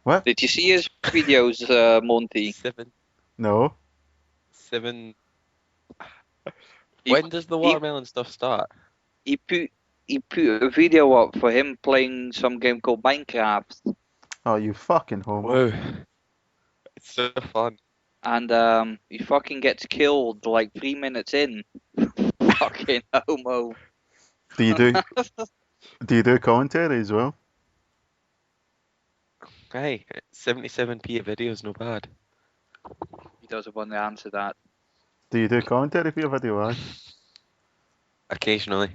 What? Did you see his videos, Monty? Seven, No. seven. He, When does the he, watermelon stuff start? he put he put a video up for him playing some game called Minecraft, Oh, you fucking homo. Whoa, it's so fun. and he fucking gets killed like 3 minutes in. Fucking homo. Do you do commentary as well? Hey, 77p a video is no bad. He doesn't want to answer that. Do you do commentary for your video, aye? Occasionally.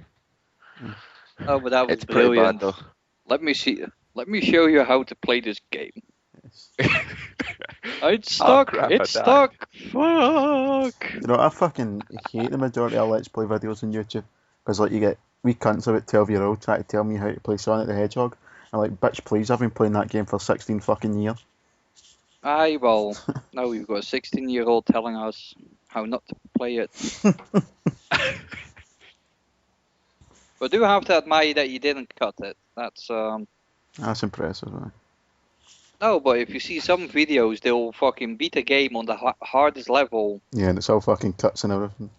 Oh, but that was It's pretty brilliant. bad though. Let me show you how to play this game. Yes. It's stuck. crap, It's I died. stuck. Fuck. You know, I fucking hate the majority of Let's Play videos on YouTube. Because, like, you get wee cunts about 12-year-old trying to tell me how to play Sonic the Hedgehog. I'm like, bitch, please, I've been playing that game for 16 fucking years. Aye, well, now we've got a 16-year-old telling us how not to play it. But I do have to admire that you didn't cut it. That's That's impressive, man. No, but if you see some videos, they'll fucking beat a game on the hardest level. Yeah, and it's all fucking cuts and everything.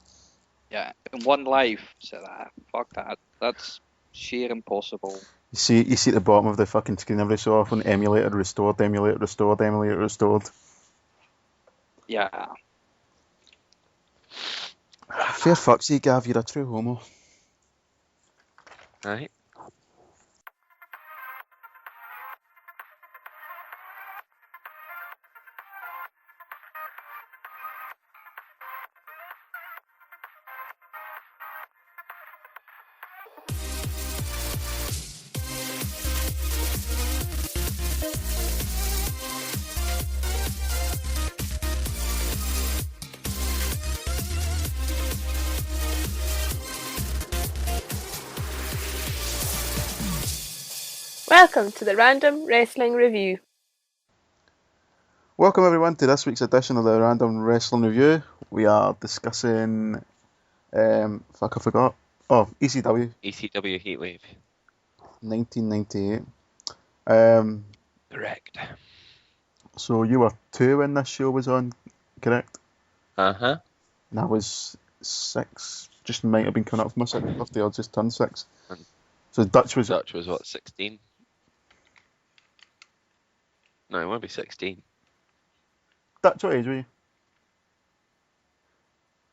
Yeah, in one life. So fuck that. That's sheer impossible. You see at the bottom of the fucking screen every so often, emulator restored, emulator restored, emulator restored. Yeah. Fair fuck, see, Gav, you're a true homo. Right? Welcome to the Random Wrestling Review. Welcome everyone to this week's edition of the Random Wrestling Review. We are discussing, fuck I forgot, ECW ECW Heatwave. 1998. Correct. So you were 2 when this show was on, correct? Uh-huh. And I was 6, just might have been coming up for my 6th birthday, or just turned 6. So Dutch was what, 16? No, it won't be 16. Dutch, what age were you?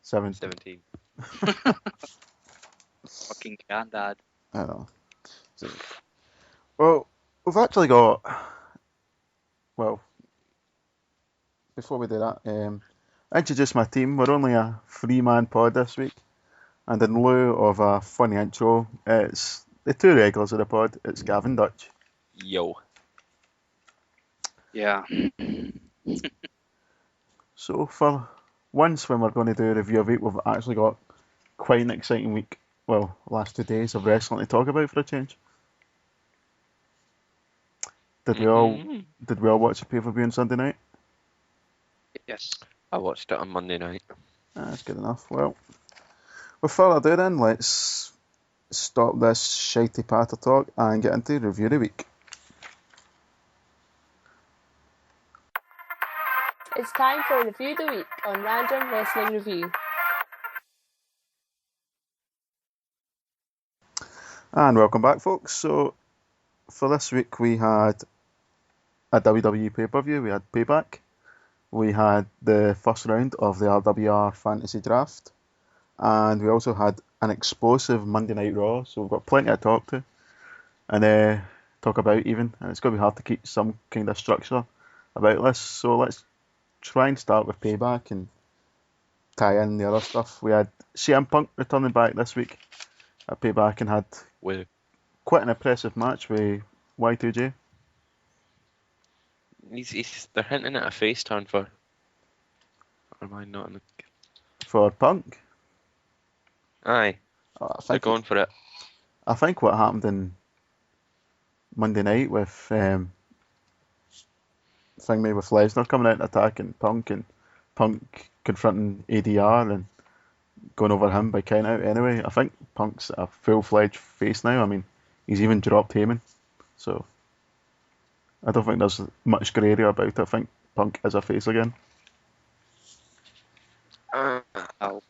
7. 17. Fucking granddad. I don't know. So, well, we've actually got. Well, before we do that, I introduced my team. We're only a 3-man pod this week, and in lieu of a funny intro, it's the 2 regulars of the pod. It's Gavin Dutch. Yo. Yeah. So for once, when we're going to do a review of it, we've actually got quite an exciting week. Well, last 2 days of wrestling to talk about for a change. Did we all watch the pay-per-view on Sunday night? Yes. I watched it on Monday night. That's good enough. Well, with further ado then, let's stop this shitey patter talk and get into review of the week. It's time for Review of the Week on Random Wrestling Review. And welcome back, folks. So, for this week, we had a WWE pay-per-view. We had Payback. We had the first round of the RWR Fantasy Draft. And we also had an explosive Monday Night Raw. So we've got plenty to talk to and talk about even. And it's going to be hard to keep some kind of structure about this. So let's try and start with Payback and tie in the other stuff. We had CM Punk returning back this week at Payback and had quite an impressive match with Y2J. They're hinting at a face turn for. Or am I not in the... For Punk. Aye. They're going for it. I think what happened in Monday night with with Lesnar coming out and attacking Punk and Punk confronting ADR and going over him by count out anyway. I think Punk's a full-fledged face now. I mean, he's even dropped Heyman. So I don't think there's much grey area about it. I think Punk is a face again.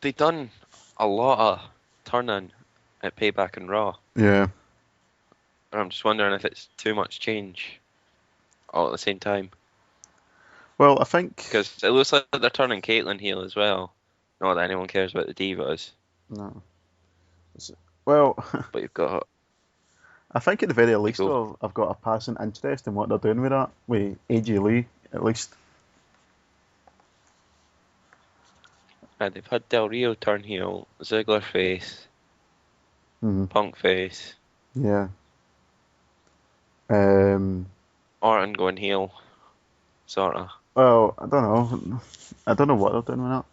They done a lot of turning at Payback and Raw. Yeah. And I'm just wondering if it's too much change all at the same time. Well, I think... Because it looks like they're turning Caitlyn heel as well. Not that anyone cares about the Divas. No. Well, But you've got... I think at the very least, Cool. though, I've got a passing interest in what they're doing with that, with AJ Lee, at least. They've had Del Rio turn heel, Ziggler face, Mhm. Punk face, Yeah. Orton going heel, sorta. Well, I don't know. I don't know what they're doing with that.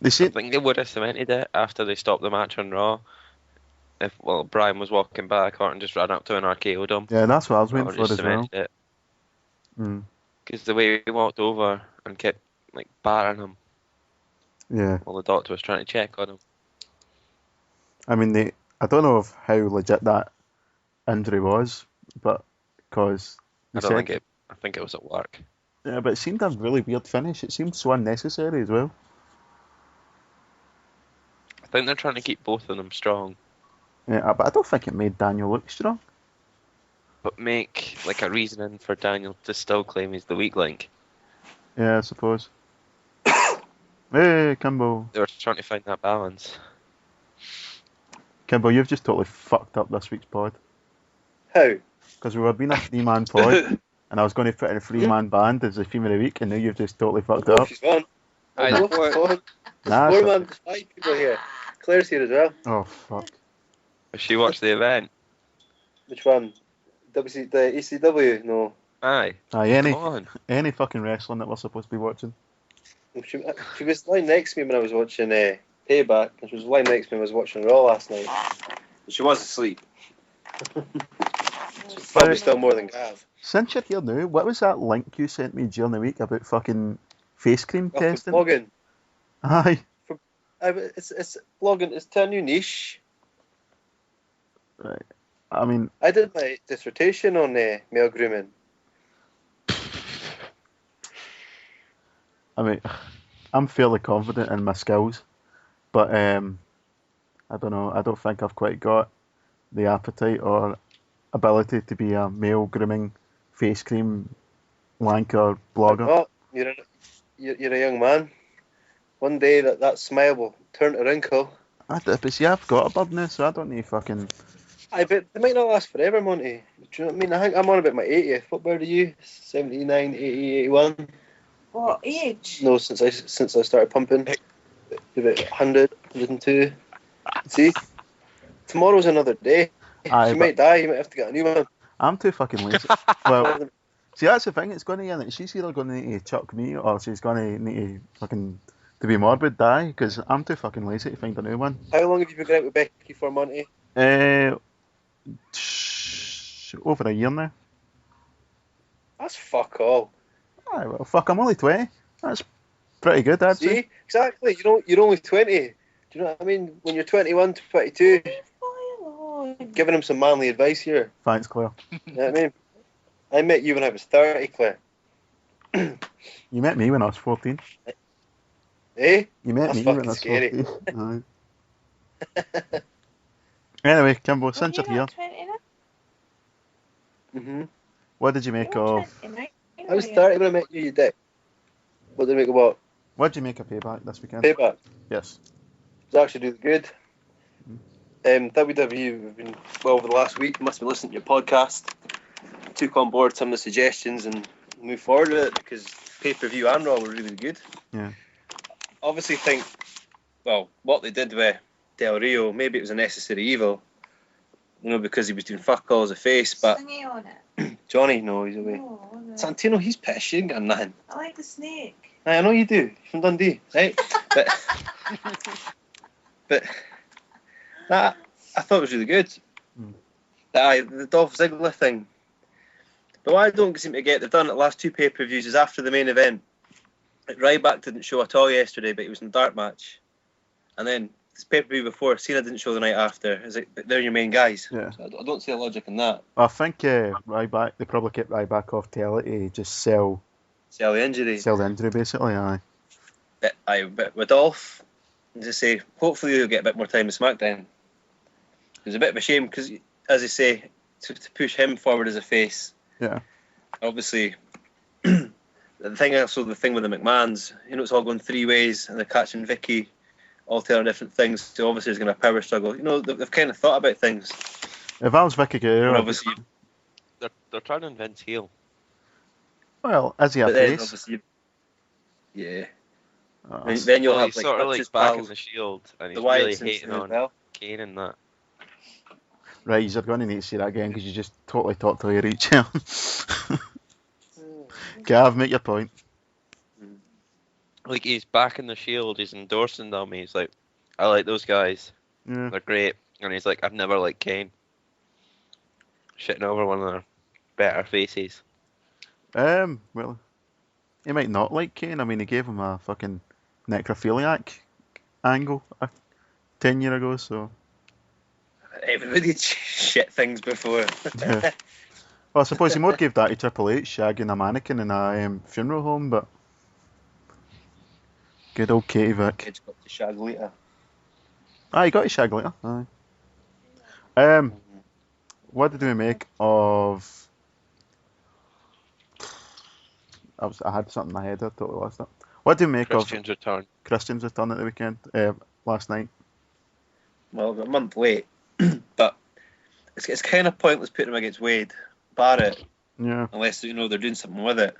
They I say... think they would have cemented it after they stopped the match on Raw. If Brian was walking back, Orton just ran up to an RKO'd him. Yeah, that's what I was Or waiting for just as well. cemented it. Mm. Because the way he walked over and kept like battering him Yeah. while the doctor was trying to check on him. I mean, I don't know how legit that injury was, but because I think it was at work. Yeah, but it seemed a really weird finish. It seemed so unnecessary as well. I think they're trying to keep both of them strong, Yeah, but I don't think it made Daniel look strong. but make like a reasoning for Daniel to still claim he's the weak link. Yeah, I suppose. Hey, Kimbo. They were trying to find that balance. Kimbo, you've just totally fucked up this week's pod. How? Because we were being a 3-man pod, and I was going to put in a 3-man band as the theme of the week, and now you've just totally fucked it up. She's on. I Oh, thought- she's on. Nah, Four it's- man, there's 5 people here. Claire's here as well. Oh, fuck. If she watched the event, Which one? The ECW? No. aye, Aye, any come on. fucking wrestling that we're supposed to be watching. She was lying next to me when I was watching Payback, and she was lying next to me when I was watching Raw last night. She was asleep. She's probably still more than Gav. Since you're here now, what was that link you sent me during the week about fucking face cream Oh, testing? blogging. Aye. It's blogging. It's to a new niche. Right. I mean, I did my dissertation on male grooming. I'm fairly confident in my skills, but I don't know. I don't think I've quite got the appetite or ability to be a male grooming face cream wanker blogger. Oh, you're a young man. One day that smile will turn to wrinkle. But see, I've got a beard now, so I don't need fucking. I bet they might not last forever, Monty. Do you know what I mean? I think I'm on about my 80th. What bird are you? 79, 80, 81? What age? No, since I started pumping. About 100, 102. See? Tomorrow's another day. Aye, She might die, you might have to get a new one. I'm too fucking lazy. Well, see, that's the thing. It's going to she's either going to need to chuck me or she's going to need to fucking to be morbid die because I'm too fucking lazy to find a new one. How long have you been going out with Becky for, Monty? Over a year now. That's fuck all. Aye, well, fuck, I'm only 20. That's pretty good, I'd say. See? Exactly. You're only 20. Do you know what I mean? When you're 21, 22, giving him some manly advice here. Thanks, Claire. You know what I mean? I met you when I was 30, Claire. You met me when I was 14. Eh? You met That's me when I fucking was scary. 14. Aye. Anyway, Kimbo, since you're here, Mm-hmm. what did you make of... I was 30 when I met you, you dick. What did I make of what? What did you make of Payback this weekend? Payback. Yes. It was actually really good. WWE, we've been, well, over the last week, must have been listening to your podcast. Took on board some of the suggestions and moved forward with it because pay-per-view and Raw were really good. Yeah. Obviously think, well, what they did with Del Rio, maybe it was a necessary evil, because he was doing fuck all as a face, but Stingy on it. Johnny, no, he's away. Oh, no. Santino, he's pissed, you ain't got nothing. I like the snake. I know you do, you're from Dundee, right? But that, I thought it was really good. The Dolph Ziggler thing. But what I don't seem to get, they've done it the last 2 pay-per-views, is after the main event. Ryback didn't show at all yesterday, but he was in the dark match. And then this pay-per-view before, Cena didn't show the night after. It's like, they're your main guys. Yeah. So I don't see the logic in that. I think Ryback, they probably kept Ryback off telly to just sell Sell the injury. the injury, basically, aye. But with Dolph, just say, hopefully he'll get a bit more time in SmackDown. It's a bit of a shame because, as I say, to push him forward as a face. Yeah. Obviously, the thing with the McMahons, it's all going three ways, and they're catching Vicky, all telling different things. So obviously there's going to be a power struggle. They've kind of thought about things. If I was Vicky And Guerrero, obviously, They're trying to invent heel. well, is he a but then face? obviously, yeah. Oh, I mean, then you'll Well, have he's like sort of Dutch's like back in pals, the Shield, and the he's really Wyatts hating as on well. Kane and that. right, you're going to need to see that again because you just totally talked till you reach here. Gav, make your point. Like, he's back in the Shield, he's endorsing them, he's like, I like those guys, Yeah. they're great. And he's like, I've never liked Kane. Shitting over one of their better faces. Well, he might not like Kane. I mean, he gave him a fucking necrophiliac angle 10 years ago, so. Everybody did shit things before. Yeah. Well, I suppose he more gave that to Triple H, shagging a mannequin in a funeral home, but. Good old Katie Vick. Kid's got to shag later. He got his shag later. Aye. What did we make of? I had something in my head. I totally lost it. What did we make Christian's of return. Christian's return at the weekend? Last night. Well, we're a month late, but it's kind of pointless putting him against Wade Barrett Yeah. unless they're doing something with it.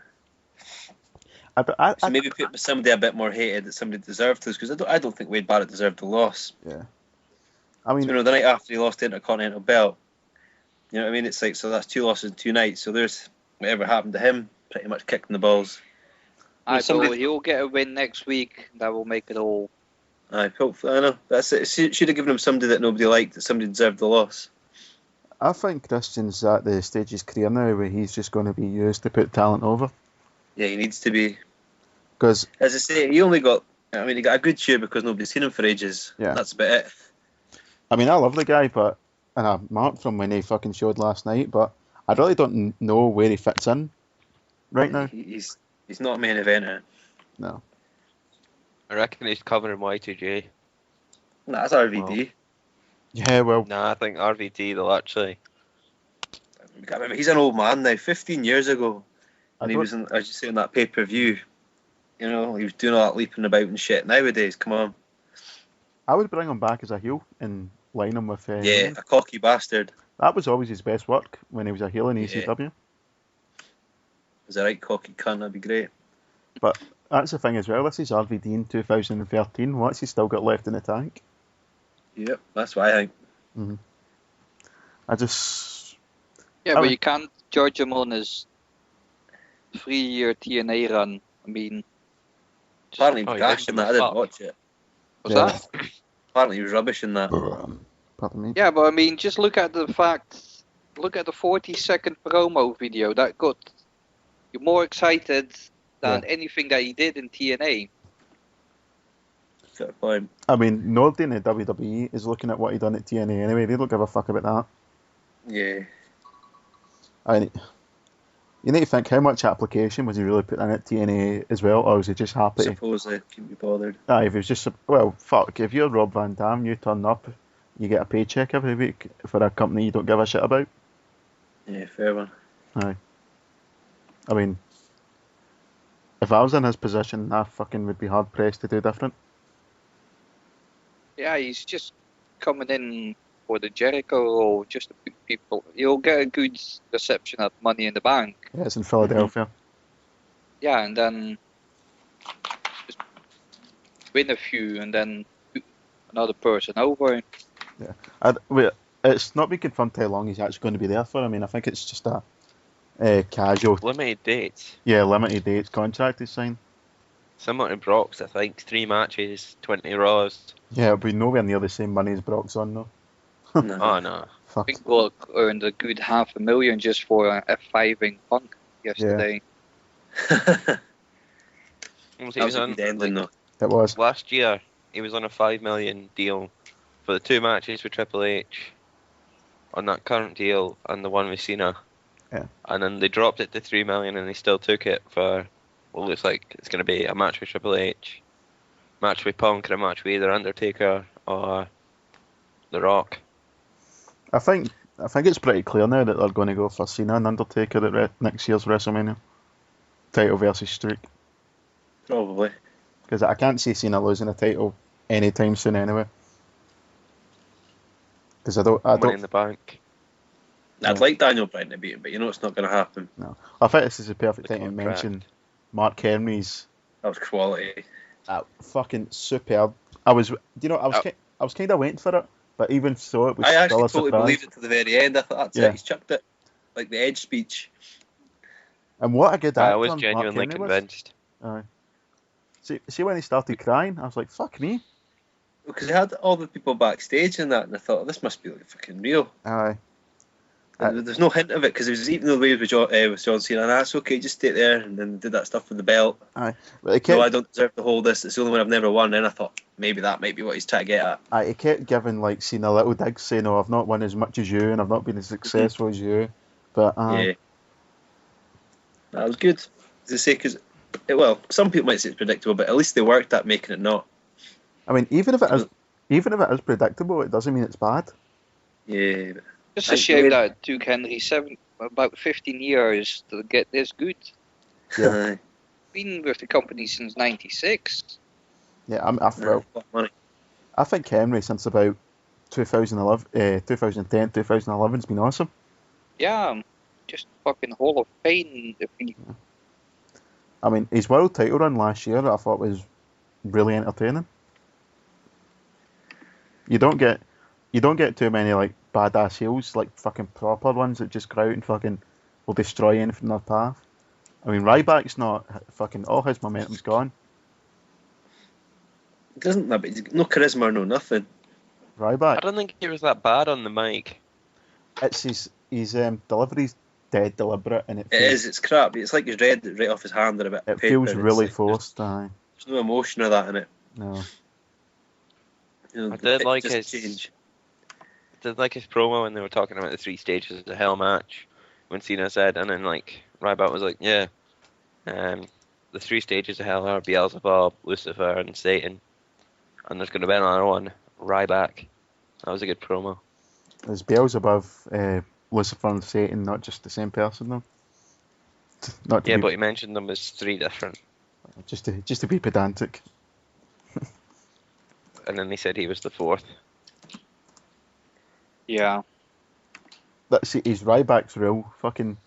I So maybe put him with somebody a bit more hated that somebody deserved to, because I don't think Wade Barrett deserved the loss. yeah. I mean, The night after he lost the Intercontinental belt, you know what I mean? It's like, so that's 2 losses in 2 nights. So there's whatever happened to him, pretty much kicked in the balls. So he'll get a win next week. That will make it all. Hopefully, I know. That's it. Should have given him somebody that nobody liked, that somebody deserved the loss. I think Christian's at the stage of his career now where he's just going to be used to put talent over. Yeah, he needs to be. Because, As I say, he got a good cheer because nobody's seen him for ages. Yeah. That's about it. I mean, I love the guy, and I marked from when he fucking showed last night, but I really don't know where he fits in right now. He's not a main eventer. No. I reckon he's covering Y2J. Nah, that's RVD. Yeah, well, Nah, I think RVD, they'll actually. He's an old man now. 15 years ago, I and he don't- was in, as you say, on that pay-per-view. He was doing all that leaping about and shit. Nowadays, come on. I would bring him back as a heel and line him with. Yeah, a cocky bastard. That was always his best work when he was a heel in ECW. Is a right cocky cunt. That'd be great. But that's the thing as well. This is RVD in 2013. What's he still got left in the tank? Yep, that's what I think. I just. Yeah, but you can't judge him on his 3-year TNA run. I mean, Apparently he Oh, was he gash in did that. I didn't fuck. watch it. what's Yeah. that? Apparently he was rubbish in that. Pardon me. Yeah, but I mean, just look at the 40-second promo video that got you more excited than anything that he did in TNA. Fair point. I mean, nobody in the WWE is looking at what he done at TNA anyway. They don't give a fuck about that. Yeah. I mean, you need to think how much application was he really putting in at TNA as well, or was he just happy? Suppose I can't be bothered. If he was just fuck. If you're Rob Van Dam, you turn up, you get a paycheck every week for a company you don't give a shit about. Yeah, fair one. Aye. I mean, if I was in his position, I fucking would be hard pressed to do different. Yeah, he's just coming in for the Jericho role just to put people. You'll get a good reception at Money in the Bank. Yeah, it's in Philadelphia. Yeah, and then just win a few and then put another person over. It's not been confirmed how long he's actually going to be there for. I mean, I think it's just a casual, Limited dates. limited dates contract he's signed. Similar to Brock's, I think. 3 matches, 20 Raws. Yeah, it'll be nowhere near the same money as Brock's on though. No. Oh, no. I Fuck. think Brock earned a good $500,000 just for F5ing Punk yesterday. He That was was a on, good ending, though. It was. last year, he was on a $5 million deal for the 2 matches with Triple H on that current deal and the one with Cena. Yeah. And then they dropped it to $3 million, and they still took it for what looks like it's going to be a match with Triple H, match with Punk, and a match with either Undertaker or The Rock. I think it's pretty clear now that they're going to go for Cena and Undertaker at next year's WrestleMania. Title versus streak. Probably. Because I can't see Cena losing a title anytime soon anyway. Because I Money don't. in the Bank. I'd like Daniel Bryan to beat him, but you know it's not going to happen. No, I think this is the perfect The time to contract. mention Mark Henry's That was quality. fucking superb. I was kind of waiting for it, but even so, it was I still actually a totally surprise. believed it to the very end. I thought that's Yeah. it. He's chucked it. Like the Edge speech. And what a good actor I was Mark genuinely Henry was. convinced. Aye. See when he started crying, I was like, fuck me. Because he had all the people backstage and that, and I thought, this must be like fucking real. Aye. And there's no hint of it, because it was even the way with John Cena, and that's okay, just stay there, and then did that stuff with the belt. Aye. But he No, I kept, don't deserve to hold this, it's the only one I've never won. And I thought, maybe that might be what he's trying to get at. he kept giving like Cena little digs, saying, "Oh, I've not won as much as you, and I've not been as successful as you." But Yeah. That was good. As I say, because, well, some people might say it's predictable, but at least they worked at making it not. I mean, even if it is predictable, it doesn't mean it's bad. Yeah. Just a shame that it took Henry about 15 years to get this good. Yeah. Been with the company since '96. Yeah, I think Henry since about 2010, 2011 has been awesome. Yeah, just fucking Hall of Fame. I mean, his world title run last year I thought was really entertaining. You don't get too many like badass heels, like fucking proper ones that just go out and fucking will destroy anything in their path. I mean, Ryback's not fucking, all his momentum's gone. Doesn't that, but he's no charisma or no nothing. I Ryback, don't think he was that bad on the mic. it's his delivery's dead deliberate, and It is, it's crap. It's like he's read it right off his hand or a bit of it paper. feels It's really like, forced. Aye, There's no emotion of that in it. no. You know, I did it like just his change. did like his promo when they were talking about the 3 stages of the Hell match. When Cena said, and then like Ryback was like, yeah, the 3 stages of Hell are Beelzebub, Lucifer, and Satan, and there's going to be another one, Ryback. That was a good promo. There's Beelzebub, Lucifer, and Satan, not just the same person though. Not to Yeah, be, but he mentioned them as 3 different, just to be pedantic. and then he said he was the 4th. Yeah. That's his Ryback's rule, fucking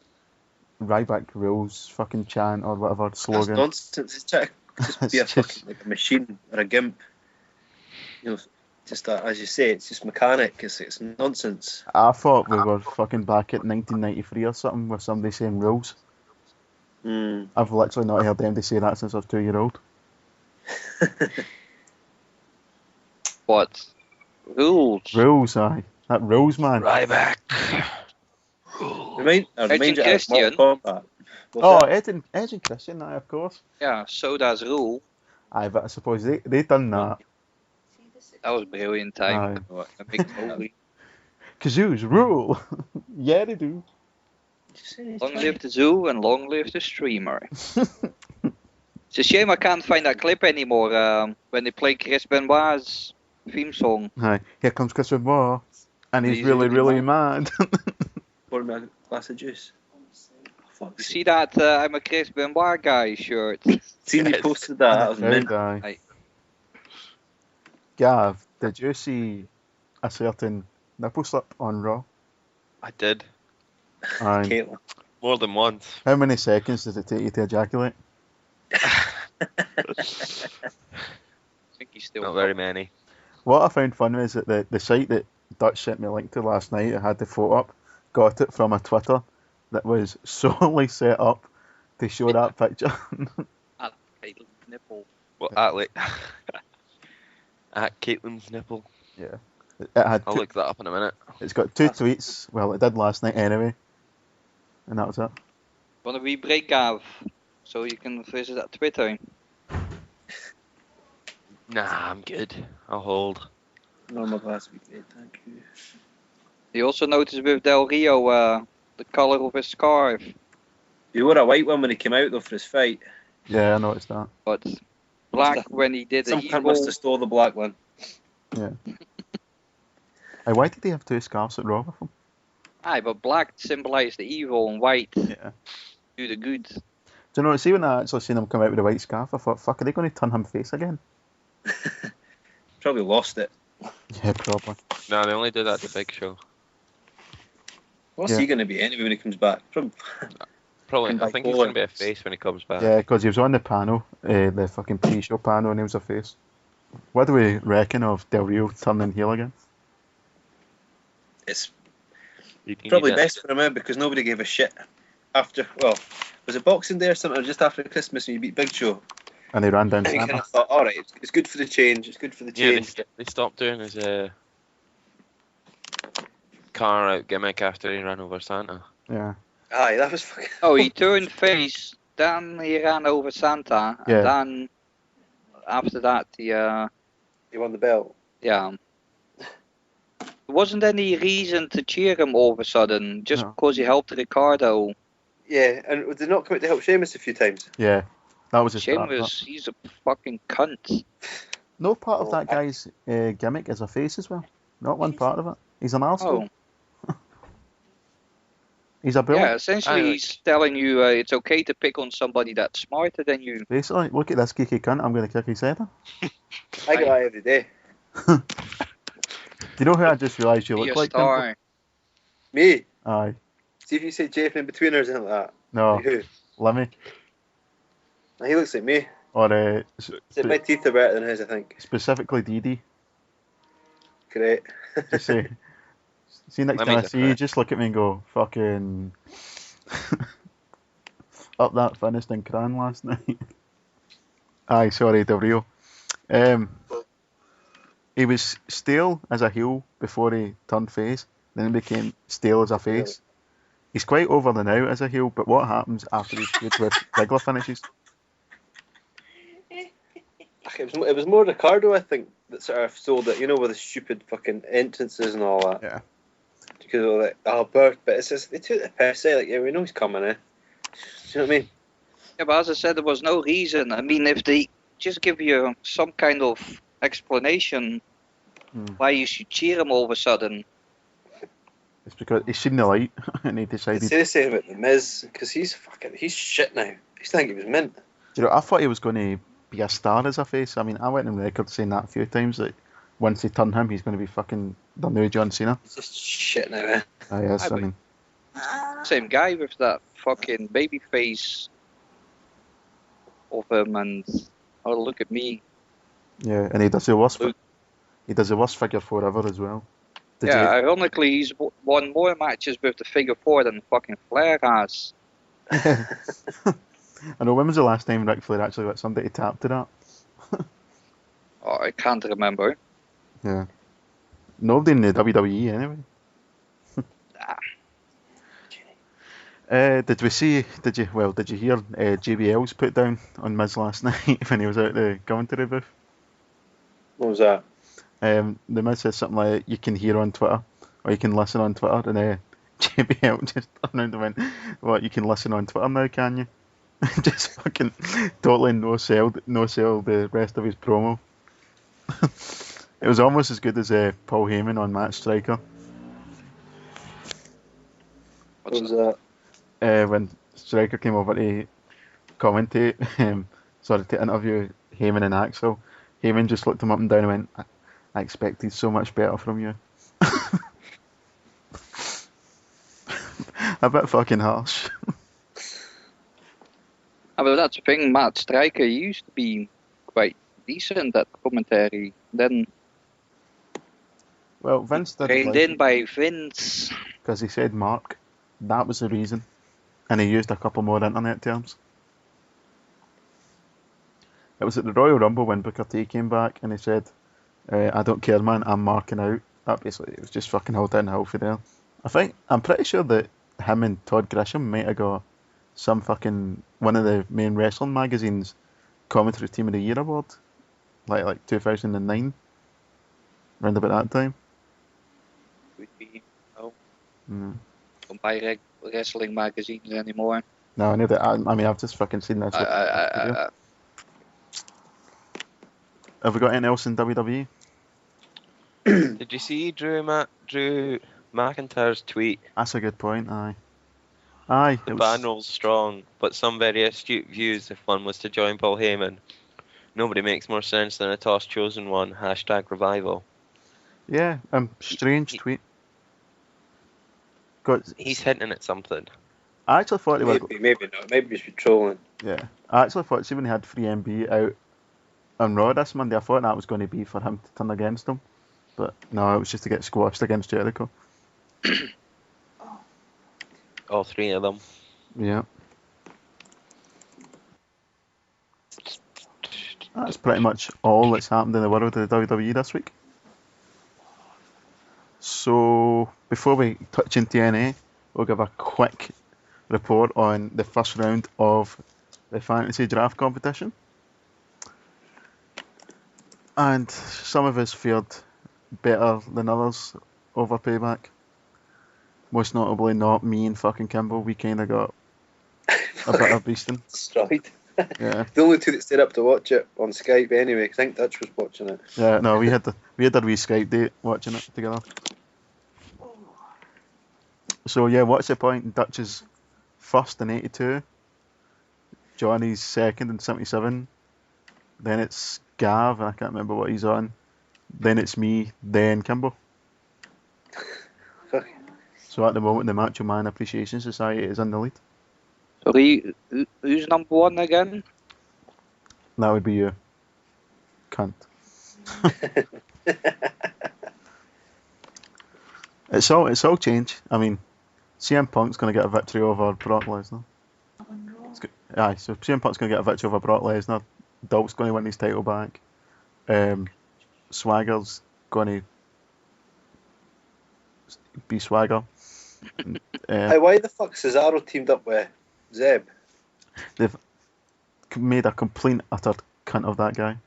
Ryback rules, fucking chant or whatever That's slogan. nonsense. He's trying to just be a It's just- fucking like a machine or a gimp. You know, just that, as you say, it's just mechanic. It's nonsense. I thought we were fucking back at 1993 or something with somebody saying rules. I've literally not heard anybody say that since I was 2-year-old. What? Rules? Rules, aye. That rules, man. Ryback. Remind you of Christian. Mortal Kombat. Oh, Ed and Christian, aye, of course. Yeah, so does Rule. Aye, but I suppose they done that. That was brilliant time. A big movie. Kazoos rule. Yeah, they do. Long live the zoo and long live the streamer. It's a shame I can't find that clip anymore when they play Chris Benoit's theme song. Aye, here comes Chris Benoit, and he's He's really, really really mad. Pour me a glass of juice. You see that I'm a Chris Benoit guy shirt? Seen you posted that. That was mint. Aye. Gav, did you see a certain nipple slip on Raw? I did. Aye. Caitlin. More than once. How many seconds does it take you to ejaculate? I think he's still Not very many. What I found funny is that the site that Dutch sent me a link to last night, it had the photo up, got it from a Twitter that was solely set up to show that picture. nipple. Well, at Caitlin's nipple. Yeah. It had I'll look that up in a minute. It's got 2 tweets. Well, it did last night anyway. And that was it. Want to re-break Gav? So you can visit that Twitter. Nah, I'm good. I'll hold. Normal glass week, thank you. You also noticed with Del Rio, the color of his scarf, He wore a white one when he came out though for his fight. Yeah, I noticed that. but black when he did the Some cunt must evil. have stole the black one. Yeah. Hey, why did he have two scarves at Raw with him? Aye, but black symbolised the evil and white Yeah. do the good. Do you know, see when I actually seen him come out with a white scarf, I thought, fuck, are they going to turn him face again? Probably lost it. Yeah, probably. No, they only did that at the Big Show. What's Yeah. he going to be anyway when he comes back? Probably. I think he's Bipolar. going to be a face when he comes back. Yeah, because he was on the panel, the fucking pre-show panel, and he was a face. What do we reckon of Del Rio turning heel again? It's You can probably do that. best for him out because nobody gave a shit after. Well, was it Boxing Day or something? Or just after Christmas when you beat Big Show? And he ran down And he kind Santa. of thought, all right, it's good for the change. It's good for the Yeah, change. they stopped doing his car out gimmick after he ran over Santa. Yeah. Aye, that was fucking. Oh, he turned face, then he ran over Santa, and Yeah. then after that, He won the belt. yeah. There wasn't any reason to cheer him all of a sudden, just No. because he helped Ricardo. Yeah, and did they not come out to help Sheamus a few times? Yeah. That was his start. Sheamus, he's a fucking cunt. No part of Oh, that guy's gimmick is a face as well. Not one part of it. He's an arsehole. Oh, He's a bill. yeah, essentially I- he's telling you it's okay to pick on somebody that's smarter than you. Basically, look at this geeky cunt, I'm going to kick his head in. I get that every day. Do you know who I just realised you Be look a like? Pimple? star. Me? Aye. See if you say Jeff in between or something like that. No, Like who? Lemmy. Nah, he looks like me. Or My teeth are better than his, I think. specifically Dee Dee. Great. Just say, see next time I Lemmy's a see you, prick. just look at me and go, fucking... up that finished in Cran last night. Aye, sorry, Del Rio. He was stale as a heel before he turned face, then he became stale as a face. He's quite over the now as a heel, but what happens after he's good with regular finishes? It was more Ricardo, I think, that sort of sold it, you know, with the stupid fucking entrances and all that. Yeah. Because of like, Albert, but it's just, they took the piss, like, yeah, we know he's coming, eh? Do you know what I mean? Yeah, but as I said, there was no reason. I mean, if they just give you some kind of explanation why you should cheer him all of a sudden. It's because he's seen the light and he They decided. say the same about the Miz, because he's shit now. I used to think he was mint. You know, I thought he was going to be a star as a face. I mean, I went on record saying that a few times that once they turn him, he's going to be fucking the new John Cena. He's just shit now, eh? Ah, yes, I would- mean, Same guy with that fucking baby face of him, and oh, look at me. yeah, and he does the worst. Luke. He does the worst figure four ever as well. Did Yeah, ironically, he's won more matches with the figure four than fucking Flair has. I know, when was the last time Ric Flair actually got somebody to tap to that? Oh, I can't remember. Yeah. Nobody in the WWE anyway. Did you hear JBL's put down on Miz last night when he was out the commentary booth? What was that? The Miz said something like, you can hear on Twitter, or you can listen on Twitter, and JBL just turned around and went, what, you can listen on Twitter now, can you? Just fucking totally no-sell the rest of his promo. It was almost as good as Paul Heyman on Matt Striker. What was that? When Striker came over to commentate, to interview Heyman and Axel, Heyman just looked him up and down and went, I expected so much better from you. A bit fucking harsh. But that's the thing, Matt Striker used to be quite decent at commentary. Then Well, Vince did trained like in it by Vince. because he said Mark. That was the reason. And he used a couple more internet terms. It was at the Royal Rumble when Booker T came back and he said, I don't care, man, I'm marking out. That basically, it was just fucking all downhill for there. I'm pretty sure that him and Todd Grisham might have got some fucking, one of the main wrestling magazines, Commentary Team of the Year award. like 2009, around about that time. Would be, no. Mm. Don't buy wrestling magazines anymore. No, I knew that. I mean, I've just fucking seen this. Have we got anything else in WWE? Did you see Drew McIntyre's tweet? That's a good point. Aye. Aye. The ban rolls strong, but some very astute views if one was to join Paul Heyman. Nobody makes more sense than a toss chosen one. #revival. Yeah. Strange tweet. He's hinting at something. I actually thought they were. Maybe not. Maybe just be trolling. Yeah. I actually thought, see when he had 3MB out on Raw this Monday, I thought that was going to be for him to turn against him. But no, it was just to get squashed against Jericho. All three of them. Yeah. That's pretty much all that's happened in the world of the WWE this week. So, before we touch in TNA, we'll give a quick report on the first round of the fantasy draft competition. And some of us fared better than others over Payback. Most notably not me and fucking Kimball. We kind of got a bit of beasting. Destroyed. Yeah. The only two that stayed up to watch it on Skype anyway, 'cause I think Dutch was watching it. Yeah, no, we had our wee Skype date watching it together. So yeah, what's the point? Dutch is first in 82, Johnny's second in 77, then it's Gav, I can't remember what he's on, then it's me, then Kimball. Okay. So at the moment the Macho Man Appreciation Society is in the lead. So who's number one again? That would be you. Cunt. It's all change. I mean, CM Punk's going to get a victory over Brock Lesnar. Aye, so CM Punk's going to get a victory over Brock Lesnar. Dolph's going to win his title back. Swagger's going to be Swagger. Hey, why the fuck Cesaro teamed up with Zeb? They've made a complete utter cunt of that guy.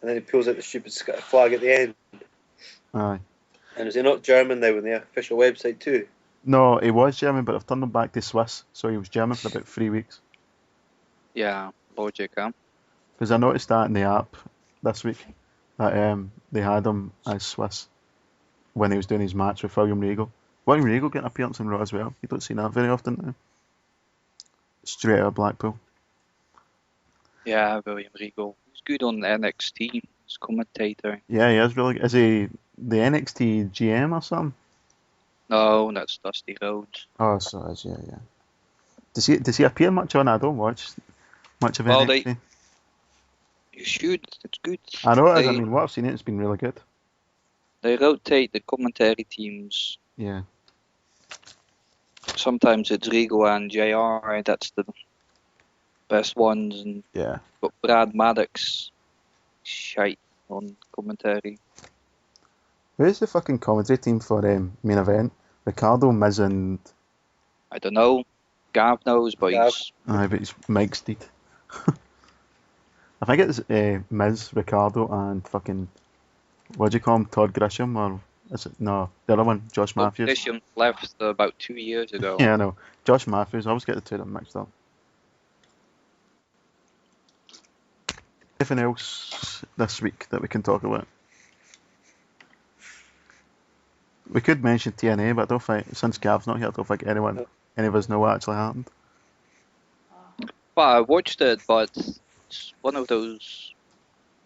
And then he pulls out the stupid flag at the end. Aye. And is he not German now on the official website too? No, he was German, but I've turned him back to Swiss, so he was German for about 3 weeks. Yeah, logic, huh? Because I noticed that in the app this week, that they had him as Swiss when he was doing his match with William Regal. William Regal getting an appearance in Raw as well. You don't see that very often now. Straight out of Blackpool. Yeah, William Regal. He's good on NXT. He's commentator. Yeah, he is really good. Is he the NXT GM or something? No, that's Dusty Rhodes. Oh, so it is, yeah. Does he appear much on? I don't watch much of Well, NXT. You should. It's good. I know it is. I mean, what I've seen it's been really good. They rotate the commentary teams. Yeah. Sometimes it's Regal and JR. That's the best ones. And Yeah. but Brad Maddox, shite on commentary. Who's the fucking commentary team for main event? Ricardo, Miz, and I don't know. Gav knows, but he's it's Mike Steed. I think it's Miz, Ricardo, and fucking what do you call him? Todd Grisham, or is it no the other one? Josh Matthews. Grisham left about 2 years ago. Yeah, I know. Josh Matthews. I always get the two of them mixed up. Anything else this week that we can talk about? We could mention TNA, but I don't think, since Gav's not here, I don't think any of us know what actually happened. Well, I watched it, but it's one of those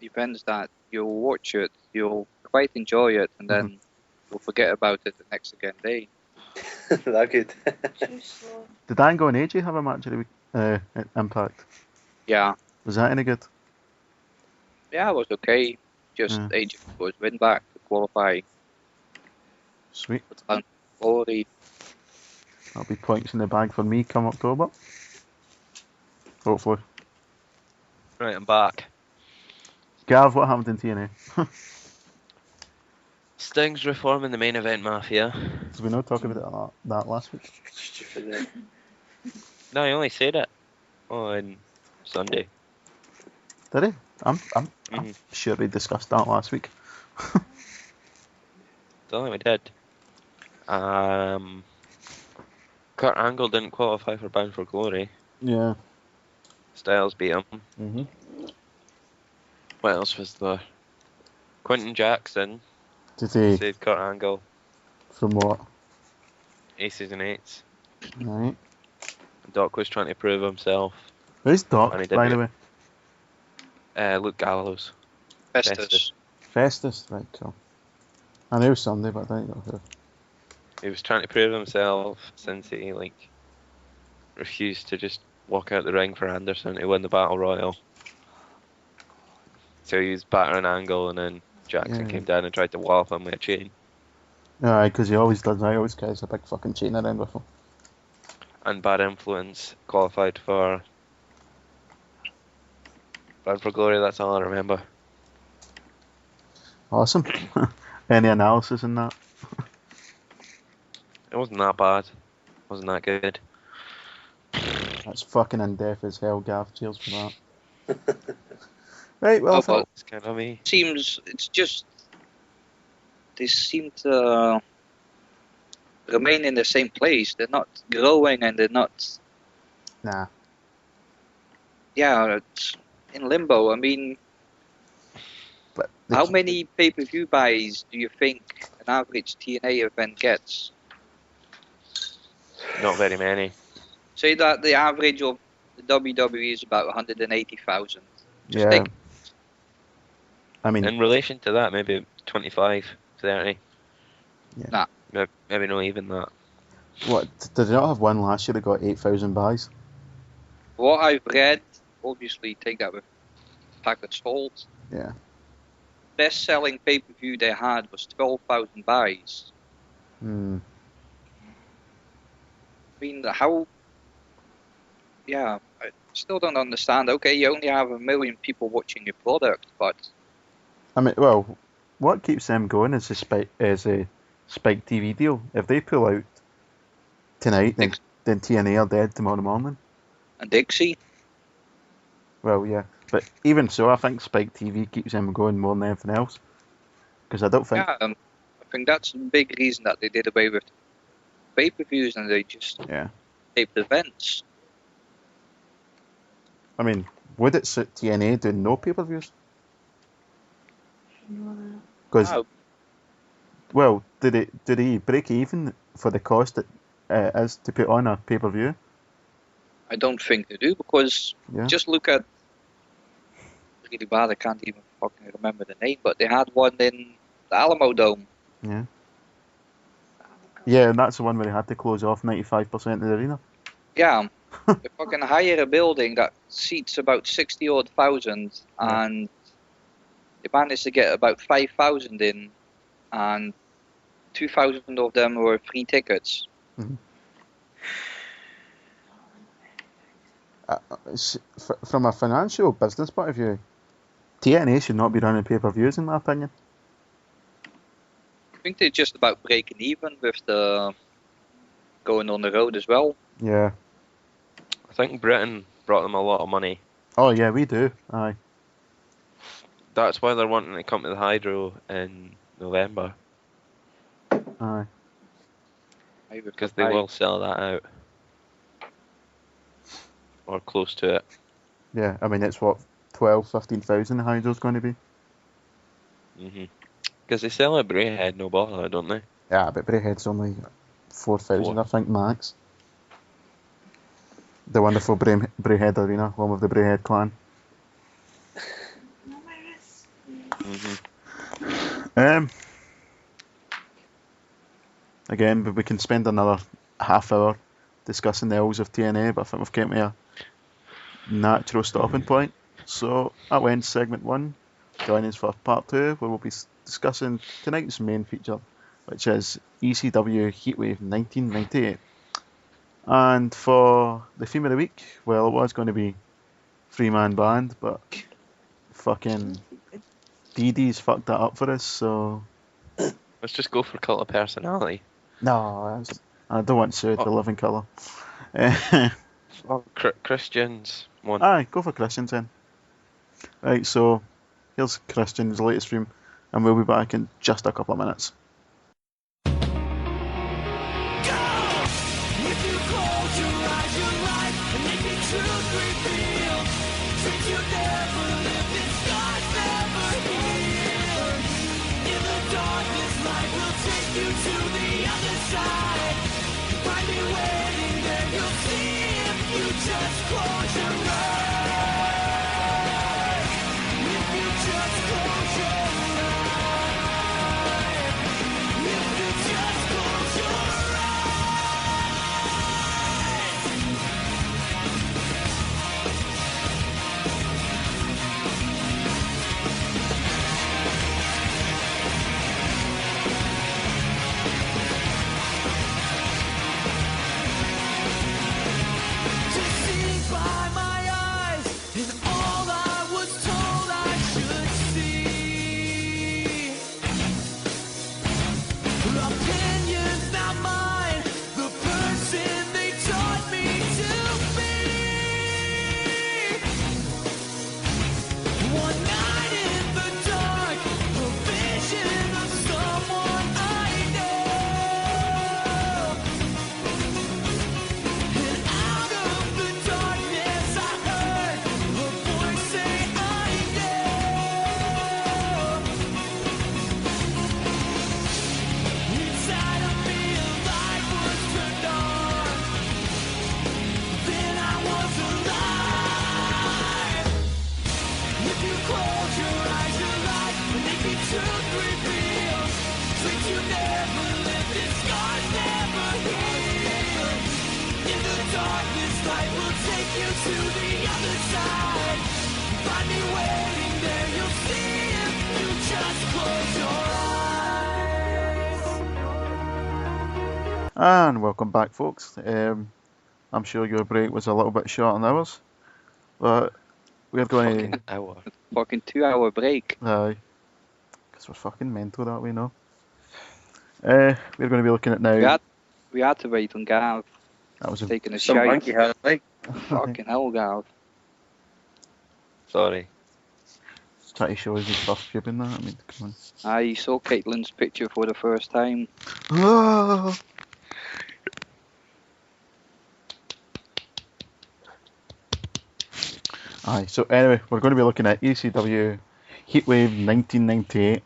events that you'll watch it, you'll quite enjoy it, and then you'll forget about it the next again day. That good. Too slow. Did Angle and AJ have a match at Impact? Yeah. Was that any good? Yeah, it was okay. Just AJ was win back to qualify. Sweet. Already. That'll be points in the bag for me come October. Hopefully. Right, I'm back. Gav, what happened in TNA? Sting's reforming the main event mafia. Did we not talk about that last week? Stupid. No, I only said it on Sunday. Did he? I'm sure we discussed that last week. Don't think we did. Kurt Angle didn't qualify for Bound for Glory. Yeah. Styles beat him. Mm-hmm. What else was there? Quentin Jackson Did he? saved Kurt Angle. From what? Aces and eights. Right. Doc was trying to prove himself. Who's Doc, And he did by it. the way? Luke Gallows. Festus. Festus, right, cool. I knew Sunday, but I don't know who. He was trying to prove himself since he refused to just walk out the ring for Anderson to win the Battle Royal. So he was battering Angle, and then Jackson came down and tried to wallop him with a chain. Aye, because he always does. I always carries a big fucking chain around with him. And Bad Influence qualified for Bound for Glory. That's all I remember. Awesome. Any analysis in that? It wasn't that bad. Wasn't that good. That's fucking in-depth as hell, Gav. Cheers for that. Right, well, Oh, It's kind of me. It's just they seem to remain in the same place. They're not growing, and they're not. nah. Yeah, it's in limbo. I mean, But how many pay-per-view buys do you think an average TNA event gets? Not very many. Say that the average of the WWE is about 180,000. Just Yeah. think, I mean, In relation to that, maybe 25, 30. Yeah. Nah. Maybe not even that. what did they not have one last year that got 8,000 buys? what I've read, obviously take that with a pack of salt. Yeah. Best-selling pay-per-view they had was 12,000 buys. Hmm. I mean, how? Yeah, I still don't understand. Okay, you only have 1 million people watching your product, but I mean, well, what keeps them going is a Spike TV deal. If they pull out tonight, then TNA are dead tomorrow morning. and Dixie, Well, yeah, but even so, I think Spike TV keeps them going more than anything else. Because I don't think. yeah, I think that's a big reason that they did away with pay-per-views and they just Yeah. taped events. I mean, would it suit TNA doing no pay-per-views? Because, Wow. well, did he break even for the cost it is to put on a pay-per-view? I don't think they do, because Yeah. just look at, really bad, I can't even fucking remember the name, but they had one in the Alamo Dome. Yeah. Yeah, and that's the one where they had to close off 95% of the arena. Yeah, they fucking hire a building that seats about 60-odd thousand, Yeah. and they managed to get about 5,000 in, and 2,000 of them were free tickets. From a financial business point of view, TNA should not be running pay-per-views, in my opinion. I think they're just about breaking even with the going on the road as well. Yeah. I think Britain brought them a lot of money. Oh, yeah, we do. Aye. That's why they're wanting to come to the Hydro in November. Aye. Because they will sell that out. Or close to it. Yeah, I mean, it's what, 12, 15,000 the Hydro's going to be? Because they sell at Brayhead, no bother, don't they? Yeah, but Brayhead's only 4,000, I think, max. The wonderful Brayhead Arena, home of the Brayhead clan. Again, but we can spend another half hour discussing the ills of TNA, but I think we've came to a natural stopping point. So that ends segment 1. Join us for part 2, where we'll be discussing tonight's main feature, which is ECW Heatwave 1998. And for the theme of the week, well, it was going to be 3-man band, but fucking DD's fucked that up for us, so... Let's just go for cult of personality. No, I don't want to the living colour. Well, Christians won. Aye, go for Christians then. Right, so here's Christian's latest stream, and we'll be back in just a couple of minutes. And welcome back, folks. I'm sure your break was a little bit short on ours, but we're going Fucking hour. Fucking 2 hour break. because we're fucking mental that way, no? We're going to be looking at now. We had to wait on Gav That was a taking a Some shite. monkey had like. Fucking hell, Gav. Sorry. try to show us his first pube in that. I mean, come I saw Caitlin's picture for the first time. on. Aye, so anyway, we're going to be looking at ECW Heatwave 1998.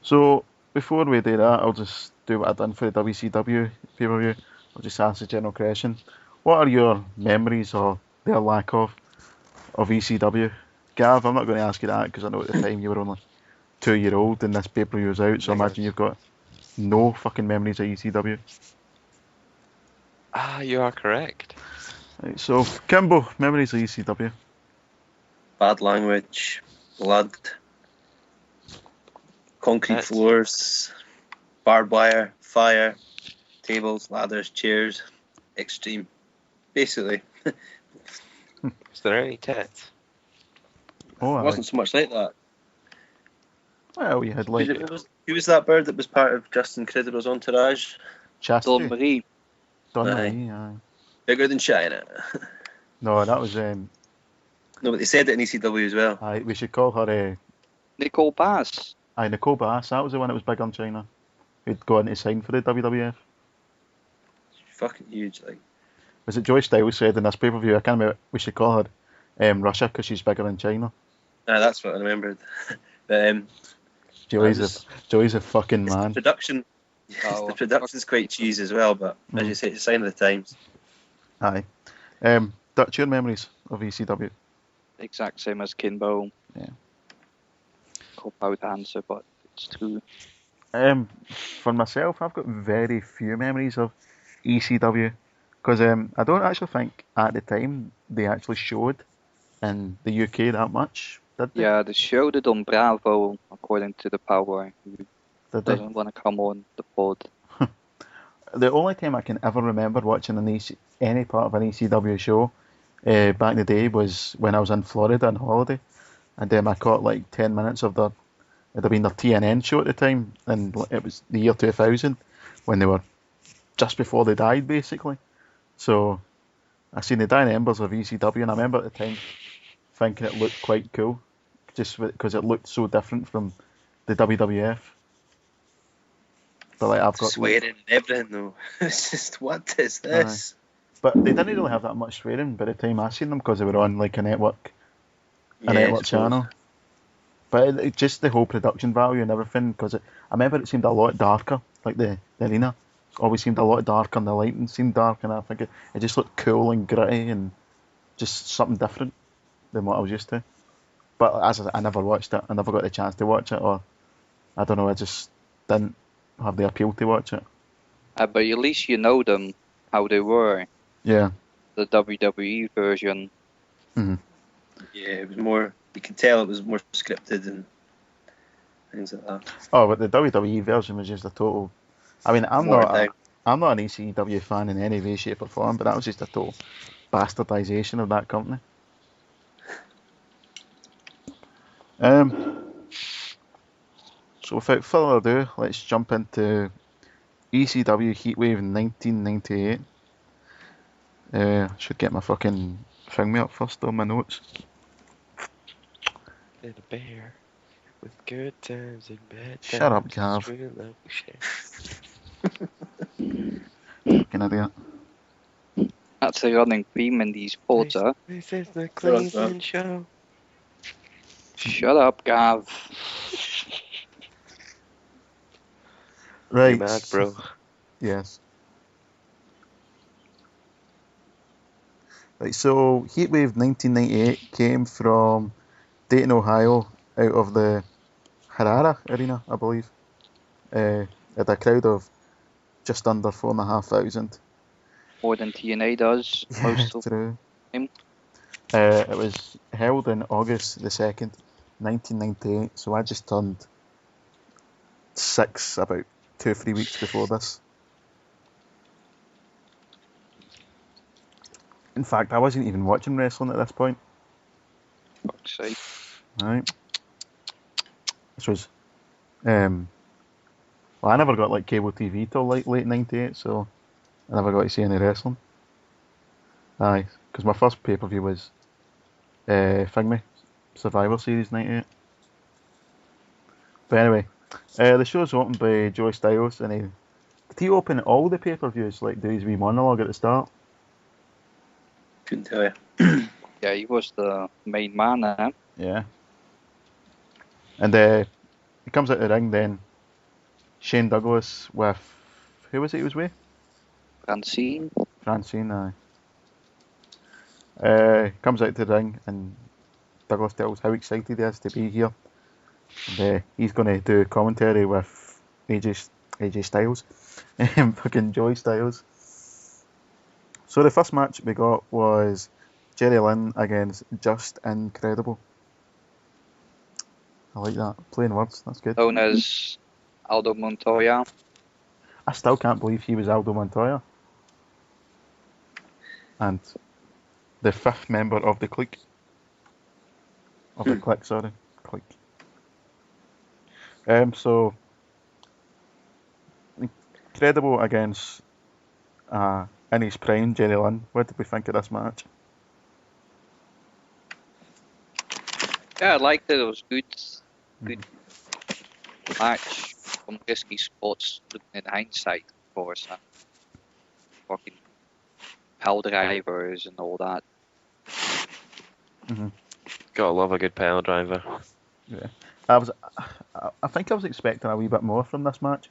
So before we do that, I'll just do what I've done for the WCW pay-per-view. I'll just ask the general question. What are your memories, or their lack of ECW? Gav, I'm not going to ask you that because I know at the time you were only 2-year-old and this pay-per-view was out, so I imagine you've got no fucking memories of ECW. Ah, you are correct. Right, so, Kimbo, memories of ECW? Bad language, blood, concrete That's- floors, barbed wire, fire, tables, ladders, chairs, extreme. Basically, Is there any tits? Oh, it aye. wasn't so much like that. Well, you had like Who was that bird that was part of Justin Creditor's entourage? Chastity. Dawn Marie. Don Aye. Marie, aye. Bigger than China. No, that was No, but they said it in ECW as well. aye, we should call her Nicole Bass. Nicole Bass. That was the one that was big on China, who'd gone to sign for the WWF. Fucking huge, like. Was it Joy Styles said in this pay-per-view? I can't remember. We should call her Russia because she's bigger than China. That's what I remembered. But Joey's a fucking man. the production. Oh, The production's quite cheesy as well, but as you say, it's a sign of the times. Aye. Dutch, your memories of ECW? Exact same as Kimbo. Yeah. Cop out answer, but it's true. For myself, I've got very few memories of ECW because I don't actually think at the time they actually showed in the UK that much, did they? Yeah, they showed it on Bravo, according to the Power, who Did they? doesn't want to come on the pod. The only time I can ever remember watching any part of an ECW show back in the day was when I was in Florida on holiday, and I caught like 10 minutes of it'd have been their TNN show at the time, and it was the year 2000 when they were just before they died, basically. So I seen the dying embers of ECW, and I remember at the time thinking it looked quite cool, just because it looked so different from the WWF. But like I've got Swearing and everything though. It's just, what is this? but they didn't really have that much swearing by the time I seen them because they were on like a network Yeah, I network suppose. channel. But it just the whole production value and everything, because I remember it seemed a lot darker, like the arena always seemed a lot darker and the lighting seemed dark, and I think it just looked cool and gritty and just something different than what I was used to. But I never watched it, I never got the chance to watch it, or I don't know, I just didn't have the appeal to watch it. But at least you know them, how they were, Yeah. the WWE version. hmm Yeah, it was more. You could tell it was more scripted and things like that. Oh, but the WWE version was just a total. I mean, I'm More not down. I'm not an ECW fan in any way, shape, or form, but that was just a total bastardization of that company. So without further ado, let's jump into ECW Heatwave 1998. I should get my fucking thing me up first on my notes. Little bear with good times and bad times. Shut up, Gav. True love we share. Fucking idiot. That's a running theme in these pods, huh? This is the Shut up, Cleveland show. Shut up, Gav. Right. You mad, bro? Yes. Right, so Heatwave 1998 came from Dayton, Ohio, out of the Harara Arena, I believe. It had a crowd of just under 4,500. More than TNA does most of the True. time. It was held in August the 2nd, 1998, so I just turned 6 about 2-3 weeks before this. In fact, I wasn't even watching wrestling at this point. Fuck's sake. Right. This was, well, I never got like cable TV till like late '98, so I never got to see any wrestling. Aye, because my first pay-per-view was Thingy, Survivor Series '98. But anyway, the show's opened by Joey Styles, and did he open all the pay-per-views, like do his wee monologue at the start? Couldn't tell you. Yeah, he was the main man, eh? Yeah. And he comes out the ring then. Shane Douglas with, who was it he was with? Francine. Francine, aye. Comes out to the ring, and Douglas tells how excited he is to be here. And he's going to do commentary with AJ Styles. Fucking Joey Styles. So the first match we got was Jerry Lynn against Just Incredible. I like that. Playing words, that's good. Known as Aldo Montoya. I still can't believe he was Aldo Montoya. And the 5th member of the clique. Of the clique, sorry. Clique. So Incredible against in his prime, Jerry Lynn. What did we think of this match? Yeah, I liked it. It was good. Good match. Some risky spots looking in hindsight, of course. Fucking pile drivers and all that. Gotta love a good pile driver. Yeah. I think I was expecting a wee bit more from this match.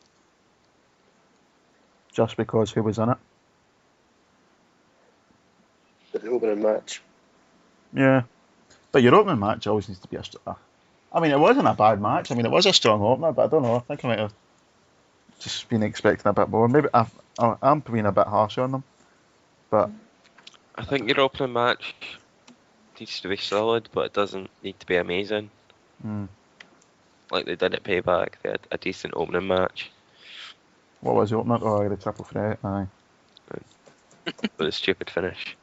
Just because who was in it. The opening match. Yeah. But your opening match always needs to be I mean, it wasn't a bad match. I mean, it was a strong opener, but I don't know. I think I might have just been expecting a bit more. Maybe I'm being a bit harsh on them. But I think your opening match needs to be solid, but it doesn't need to be amazing. Like they did at Payback, they had a decent opening match. what was the opener? Oh, the triple threat. Aye. With a stupid finish.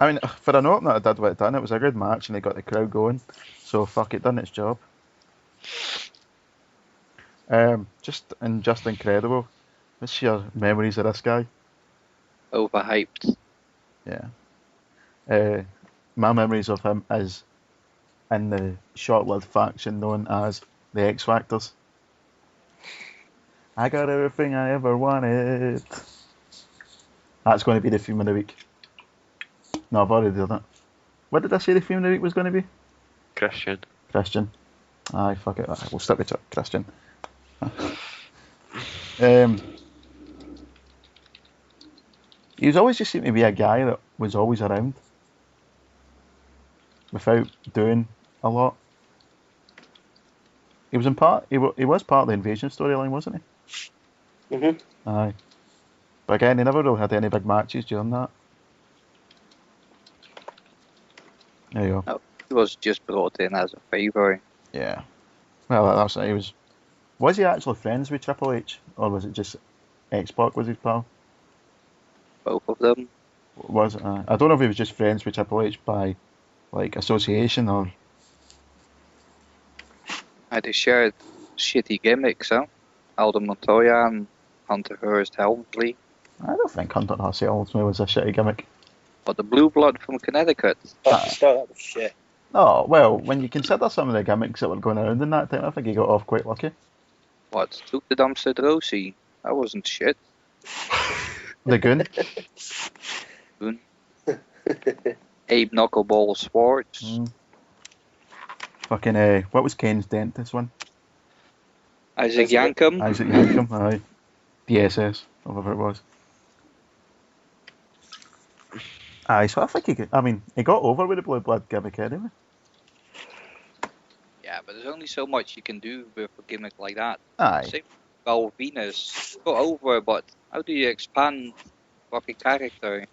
I mean, for an opener, it did what it done. It was a good match, and it got the crowd going. So fuck it, done its job. Just incredible. What's your memories of this guy? Overhyped. Yeah. my memories of him is in the short-lived faction known as the X Factors. I got everything I ever wanted. That's going to be the theme of the week. No, I've already done it. What did I say the theme of the week was going to be? Christian. Christian. Aye, fuck it. Aye, we'll stick with Christian. He was always just seemed to be a guy that was always around without doing a lot. He was he was part of the invasion storyline, wasn't he? Mhm. Aye. But again, he never really had any big matches during that. There you go. No, he was just brought in as a favour. Yeah. Well, that's it. He was. Was he actually friends with Triple H, or was it just X-Pac was his pal? Both of them. Was it? I don't know if he was just friends with Triple H by like association or. They shared shitty gimmicks, huh? Aldo Montoya and Hunter Hearst Helmsley. I don't think Hunter Hearst Helmsley was a shitty gimmick. But the Blue Blood from Connecticut. At the start, that was shit. Oh, well, when you consider some of the gimmicks that were going around in that time, I think he got off quite lucky. What? Took the dumpster Drosy. That wasn't shit. The Goon. Goon. Abe Knuckleball Swartz. Fucking, what was Kane's dentist one? Isaac Yankum. Isaac Yankum, aye. DSS, or whatever it was. Aye, so I think he got over with the Blue Blood gimmick anyway. Yeah, but there's only so much you can do with a gimmick like that. Aye. Same with Val Venus. Got over, but how do you expand fucking character?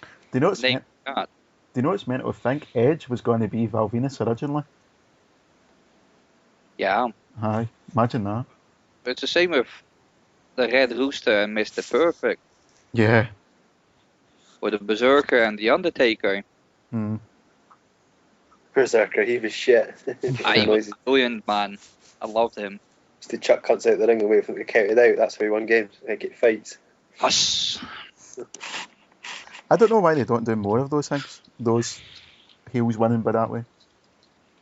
Do you know what's Name that. Do you know what's meant to think Edge was going to be Val Venus originally? Yeah. Aye, imagine that. But it's the same with the Red Rooster and Mr. Perfect. Yeah. Or the Berserker and the Undertaker. Berserker, he was shit. He was brilliant, man. I loved him. Used to chuck cunts out the ring and wait for them to count it out. That's how he won games. Like it fights. Huss. I don't know why they don't do more of those things. Those heels winning by that way.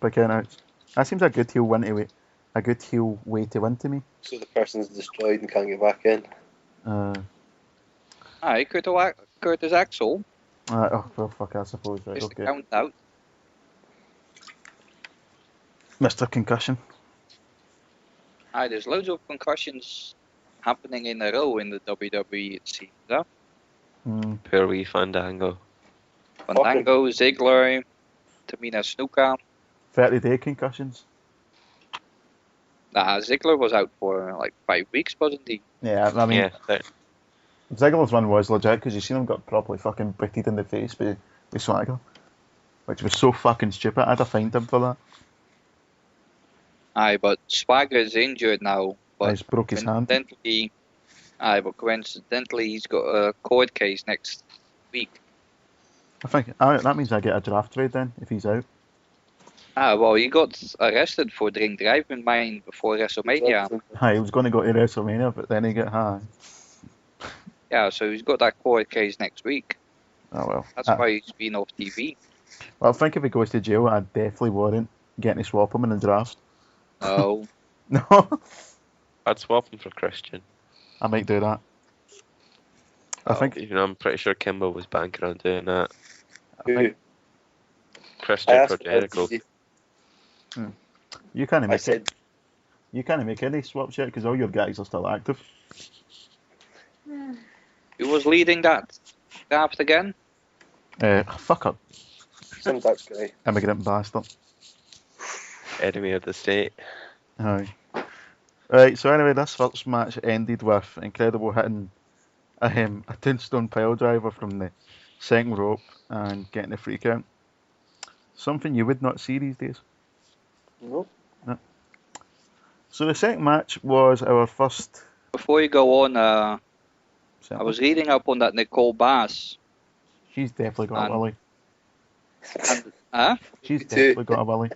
By count outs. That seems a good heel win to win. A good heel way to win to me. So the person's destroyed and can't get back in. Curtis Axel. Oh, well, fuck, I suppose. Right, Just to okay. count out. Mr. Concussion. There's loads of concussions happening in a row in the WWE, it seems. Huh? Poor wee Fandango. Fandango, Ziggler, Tamina Snuka. 30-day concussions. Ziggler was out for like 5 weeks, wasn't he? Yeah, I mean, Yeah, Ziggler's one was legit because you seen him got properly fucking booted in the face with Swagger, which was so fucking stupid. I'd have fined him for that. But Swagger's injured now. But He's broke his hand. Coincidentally, he's got a court case next week. I think that means I get a draft trade then if he's out. Well, he got arrested for drink driving mine before WrestleMania. He was going to go to WrestleMania, but then he got high. Yeah, so he's got that court case next week. Oh well. That's why he's been off TV. Well, I think if he goes to jail, I'd definitely warrant getting to swap him in the draft. No. No. I'd swap him for Christian. I might do that. I think. Even though I'm pretty sure Kimbo was banking on doing that. Who? Christian for Jericho. You can't I make said, it. You can't make any swaps yet because all your guys are still active. Who was leading that draft again? Fuck up, some Dutch guy. immigrant bastard. Enemy of the state. Aye. Right, so anyway, this first match ended with Incredible hitting a tombstone pile driver from the second rope and getting a free count. Something you would not see these days. Nope. No. So the second match was our first. Before you go on, I was reading up on that Nicole Bass. She's definitely got a willy. Huh? She's Me too. definitely got a willy.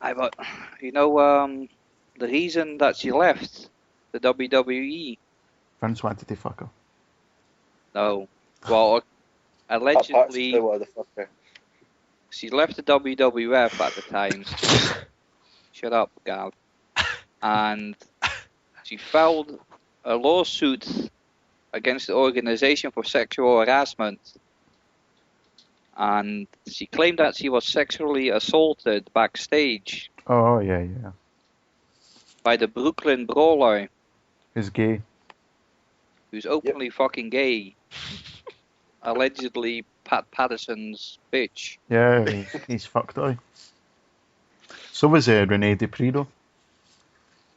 But the reason that she left the WWE. Vince wanted to fuck her. No. Well, allegedly, What the fucker? she left the WWF at the time. Shut up, Gav. And she filed a lawsuit against the organization for sexual harassment. And she claimed that she was sexually assaulted backstage Oh, yeah. by the Brooklyn Brawler, He's gay. who's openly fucking gay. Allegedly Pat Patterson's bitch. Yeah, he's fucked, aye. So was Rene Dupree, though.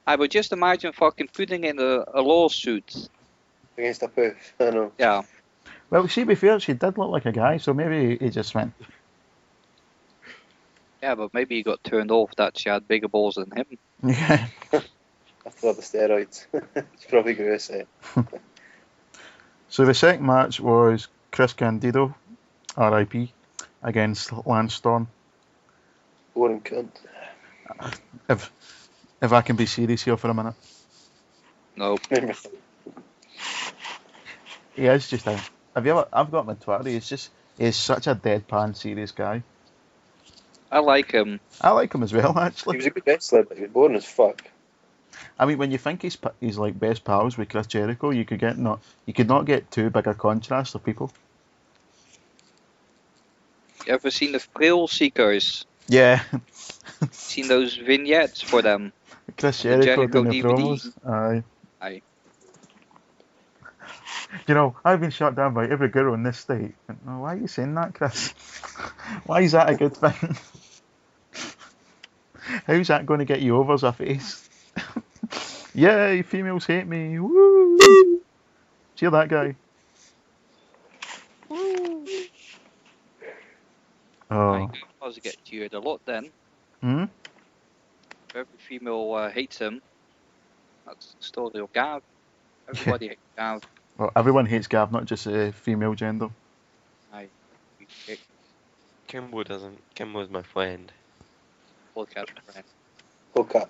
I would just imagine fucking putting in a lawsuit. Against a poof. I know. Yeah. Well, see, to be fair, she did look like a guy, so maybe he just went, Yeah, but maybe he got turned off that she had bigger balls than him. yeah. After all the steroids. It's probably gross, eh? So the second match was Chris Candido, RIP, against Lance Storm. Boring cunt. If I can be serious here for a minute. No. He is just a... I've got him on Twitter, he's such a deadpan serious guy. I like him. I like him as well, He actually. was a good wrestler, but he was boring as fuck. I mean, when you think he's like best pals with Chris Jericho, you could not get too big a contrast of people. You ever seen the Thrill Seekers? Yeah, Seen those vignettes for them? Chris The Jericho Jericho doing the DVD. promos. Aye. Aye. You know, I've been shot down by every girl in this state. Oh, why are you saying that, Chris? Why is that a good thing? How's that going to get you over as a face? Yay, females hate me. Woo! Cheer that guy. Oh. I was get cheered a lot then. Hmm? If every female hates him, that's the story of Gav. Everybody hates Gav. Well, everyone hates Gav, not just female gender. Aye. Kimbo doesn't. Kimbo's my friend. Podcast friend.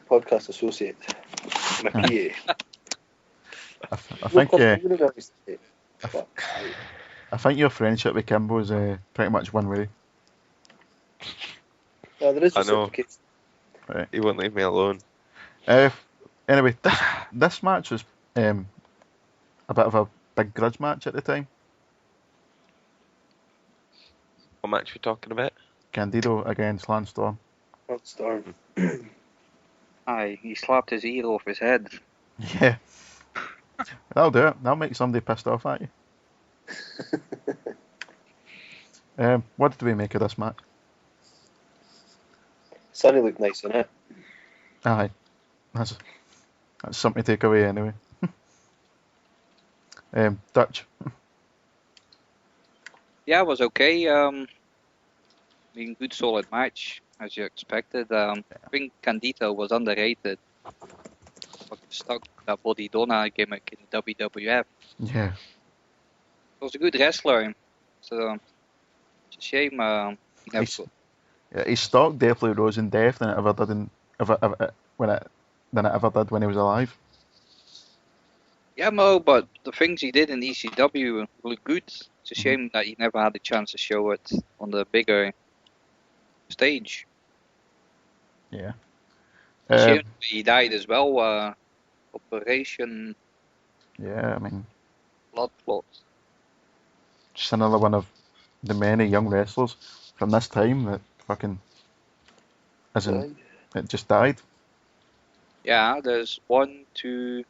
Podcast associate. My PA. I think your friendship with Kimbo is pretty much one way. There is I know. reciprocation. Right. He won't leave me alone. Anyway, this match was a bit of a big grudge match at the time. What match we talking about? Candido against Lance Storm. Not Storm. Aye, he slapped his ear off his head. Yeah. That'll do it. That'll make somebody pissed off at you. What did we make of this match? Sonny looked nice in it. Aye. That's something to take away anyway. Dutch. Yeah, it was okay. Good solid match, as you expected. I think Candido was underrated. Fucking stuck with that Body Donna gimmick in the WWF. Yeah. He was a good wrestler, so it's a shame he never He's- got. Yeah, his stock definitely rose in depth than it ever did than it ever did when he was alive. Yeah, Mo, but the things he did in ECW look good. It's a shame that he never had the chance to show it on the bigger stage. Yeah. Shame that he died as well. Operation Yeah, I mean, Blood Clot. just another one of the many young wrestlers from this time that fucking isn't. It just died. Yeah, there's 1, 2.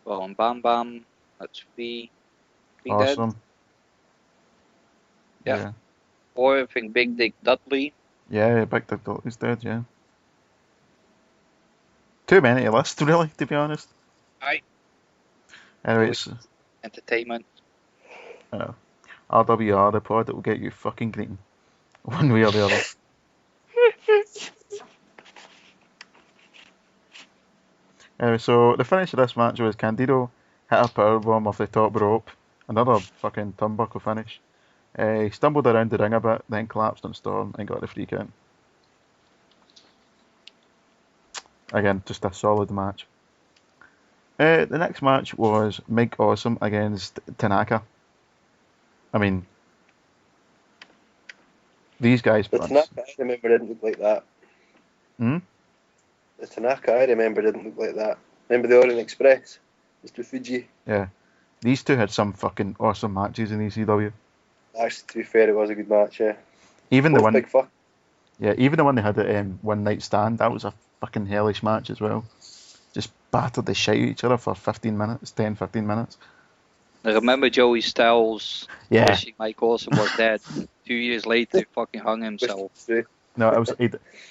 Well, and Bam Bam, that's 3. 3 dead. Awesome. Yeah. Or I think Big Dick Dudley. Yeah, Big Dick Dudley's dead, yeah. Too many to list, really, to be honest. Aye. Anyway, it's Entertainment. RWR, the pod that will get you fucking green. One way or the other. Anyway, so the finish of this match was Candido hit a powerbomb off the top rope. Another fucking turnbuckle finish. He stumbled around the ring a bit, then collapsed on Storm and got the free count. Again, just a solid match. The next match was Mike Awesome against Tanaka. I mean, these guys The put on. Tanaka I remember didn't look like that. Hmm? The Tanaka I remember didn't look like that. Remember the Orient Express? Mr. Fuji? Yeah. These two had some fucking awesome matches in ECW. Actually, to be fair, it was a good match, yeah. Even the Both one, big fuck. yeah, even the one they had at One Night Stand, that was a fucking hellish match as well. Just battered the shit out of each other for 15 minutes, 10, 15 minutes. I remember Joey Styles Yeah. wishing Mike Awesome was dead. 2 years later, he fucking hung himself. No, it was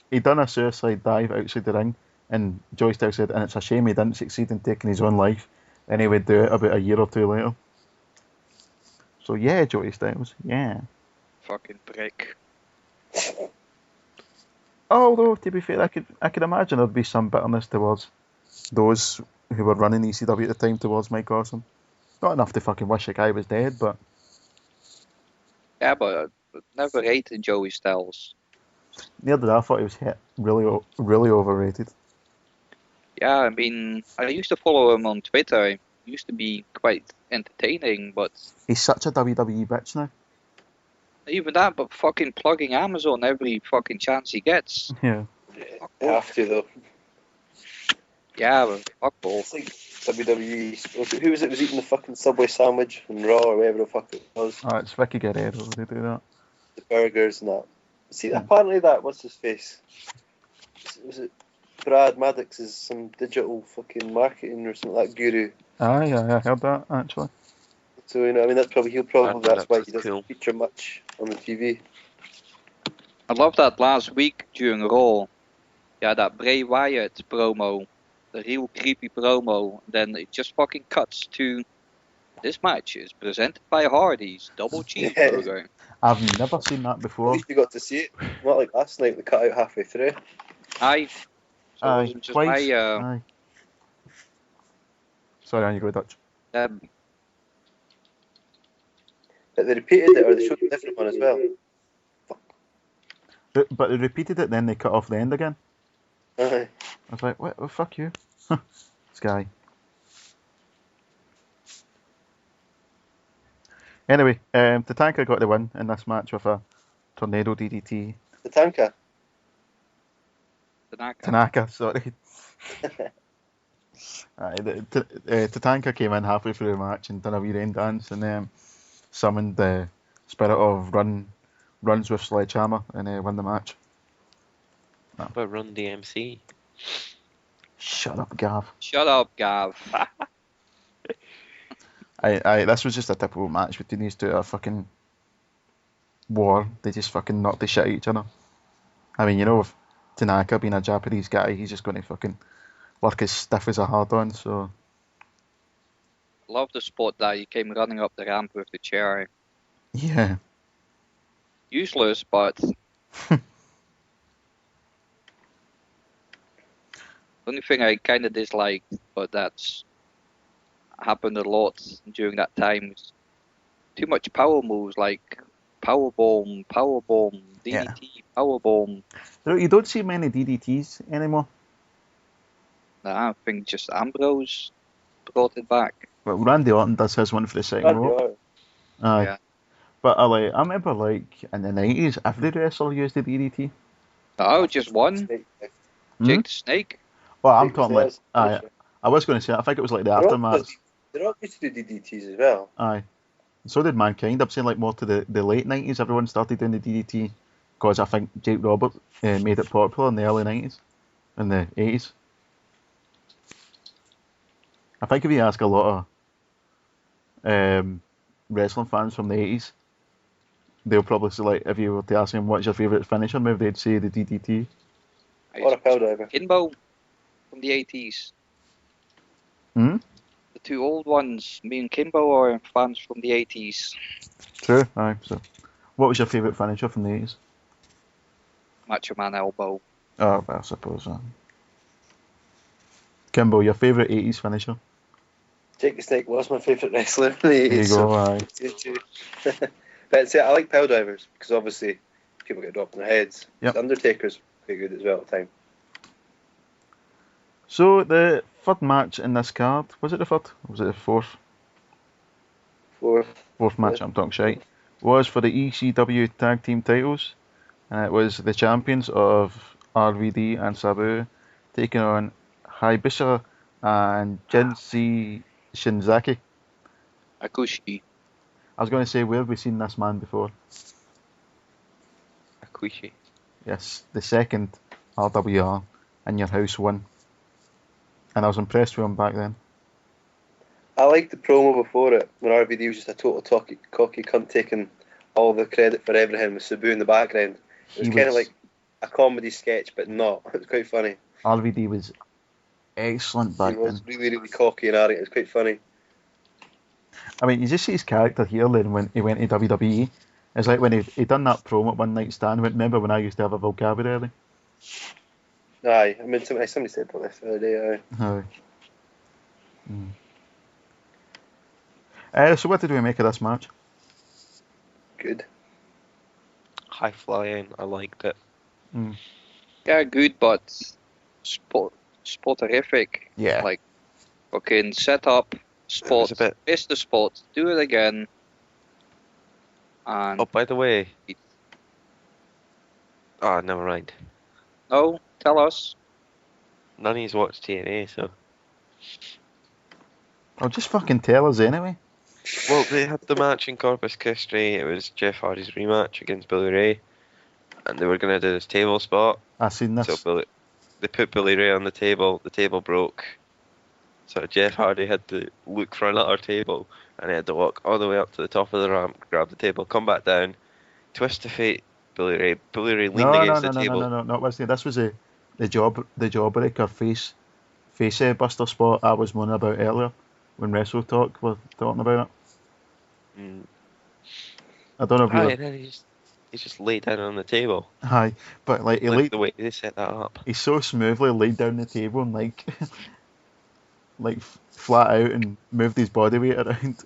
he'd done a suicide dive outside the ring, and Joey Styles said, and it's a shame he didn't succeed in taking his own life, and he would do it about a year or two later. So yeah, Joey Styles, yeah. Fucking prick. Although to be fair, I could imagine there'd be some bitterness towards those who were running ECW at the time towards Mike Awesome. Not enough to fucking wish the guy was dead, but Yeah, but I never hated Joey Styles. near did I thought he was really overrated. Yeah, I mean, I used to follow him on Twitter. He used to be quite entertaining, but He's such a WWE bitch now. even that, but fucking plugging Amazon every fucking chance he gets. Yeah. You have to, though. Yeah, but fuck both. It's like WWE. Who was it was eating the fucking Subway sandwich on Raw or whatever the fuck it was? Oh, it's Vicky Guerrero. They do that. The burgers and that. See, apparently that, what's his face? Was it Brad Maddox is some digital fucking marketing or something like that guru. Aye, I heard that actually. So, you know, I mean, that's why he Maddox doesn't is cool. feature much on the TV. I love that last week during Raw. Yeah, that Bray Wyatt promo. The real creepy promo. Then it just fucking cuts to this match is presented by Hardy's Double Cheeseburger. I've never seen that At before. least you got to see it. Not like last night, they cut out halfway through. Aye. So it Aye, wasn't just twice. my Aye. Sorry, on you go, Dutch. But they repeated it, or they showed a different one as well. But they repeated it, then they cut off the end again. Aye. I was like, what? Oh, fuck you. This guy. Anyway, Tatanka got the win in this match with a tornado DDT. The Tanka. Tanaka, sorry. Tatanka came in halfway through the match and done a wee rain dance and summoned the spirit of runs with Sledgehammer and won the match. But Run DMC. Shut up, Gav. Shut up, Gav. This was just a typical match between these two. A fucking war. They just fucking knocked the shit out of each other. I mean, you know, with Tanaka being a Japanese guy, he's just going to fucking work as stiff as a hard on. So Love the spot that he came running up the ramp with the chair. yeah. Useless, but the only thing I kind of disliked, but that's happened a lot during that time, is too much power moves like powerbomb, DDT, Yeah. powerbomb. You don't see many DDTs anymore. Nah, I think just Ambrose brought it back. But Randy Orton does his one for the second row. Aye. Yeah. But I remember in the 90s, every wrestler used the DDT. Oh, just one? Jake the Snake? Well, I'm talking I was going to say, I think it was like the aftermath. They're all used to do DDTs as well. Aye. So did Mankind. I'm saying like more to the late 90s, everyone started doing the DDT because I think Jake Roberts made it popular in the early 90s and the 80s. I think if you ask a lot of wrestling fans from the 80s, they'll probably say, like, if you were to ask them what's your favourite finisher, maybe they'd say the DDT. Or a power diver. Kimbo from the 80s. Hmm? The two old ones, me and Kimbo, are fans from the 80s. True, aye. So, what was your favourite finisher from the 80s? Macho Man Elbow. Oh, well, I suppose. Kimbo, your favourite 80s finisher? Jake the Snake was my favourite wrestler in the 80s. There you go, aye. But see, I like power divers because obviously people get dropped on their heads. Yep. The Undertaker's pretty good as well at the time. So, the third match in this card, was it the third? Or was it the fourth? Fourth. Fourth match, I'm talking shite. was for the ECW Tag Team titles. And it was the champions of RVD and Sabu taking on Haibisha and Jinsi Shinzaki. Akushi. I was going to say, where have we seen this man before? Akushi. Yes, the second RWR in your house one. And I was impressed with him back then. I liked the promo before it when RVD was just a total cocky cunt taking all the credit for everything with Sabu in the background. It was kind of like a comedy sketch, but not. It was quite funny. RVD was excellent back He was then. really, really cocky and arrogant. It was quite funny. I mean, you just see his character here then when he went to WWE. It's like when he done that promo at One Night Stand. Remember when I used to have a vocabulary? Aye, I mean, somebody said about this the other day. Aye. So what did we make of this match? Good. High flying. I liked it. Yeah, good, but sporterific. Yeah. Like, fucking set up, spot, a bit- miss the spot, do it again. And Oh, by the way. Oh, never mind. no, tell us. None of yous watched TNA, so. Oh, just fucking tell us anyway. Well, they had the match in Corpus Christi. It was Jeff Hardy's rematch against Billy Ray. And they were going to do this table spot. I seen this. So they put Billy Ray on the table broke. So Jeff Hardy had to look for another table, and he had to walk all the way up to the top of the ramp, grab the table, come back down, twist to fate Billy Ray. Billy Ray leaned against the table. No, it wasn't. This was the jawbreaker face buster spot I was moaning about earlier when Wrestle Talk were talking about it. I don't know if you and then he just laid down on the table. Aye, but like the way they set that up. He so smoothly laid down the table and like flat out and moved his body weight around.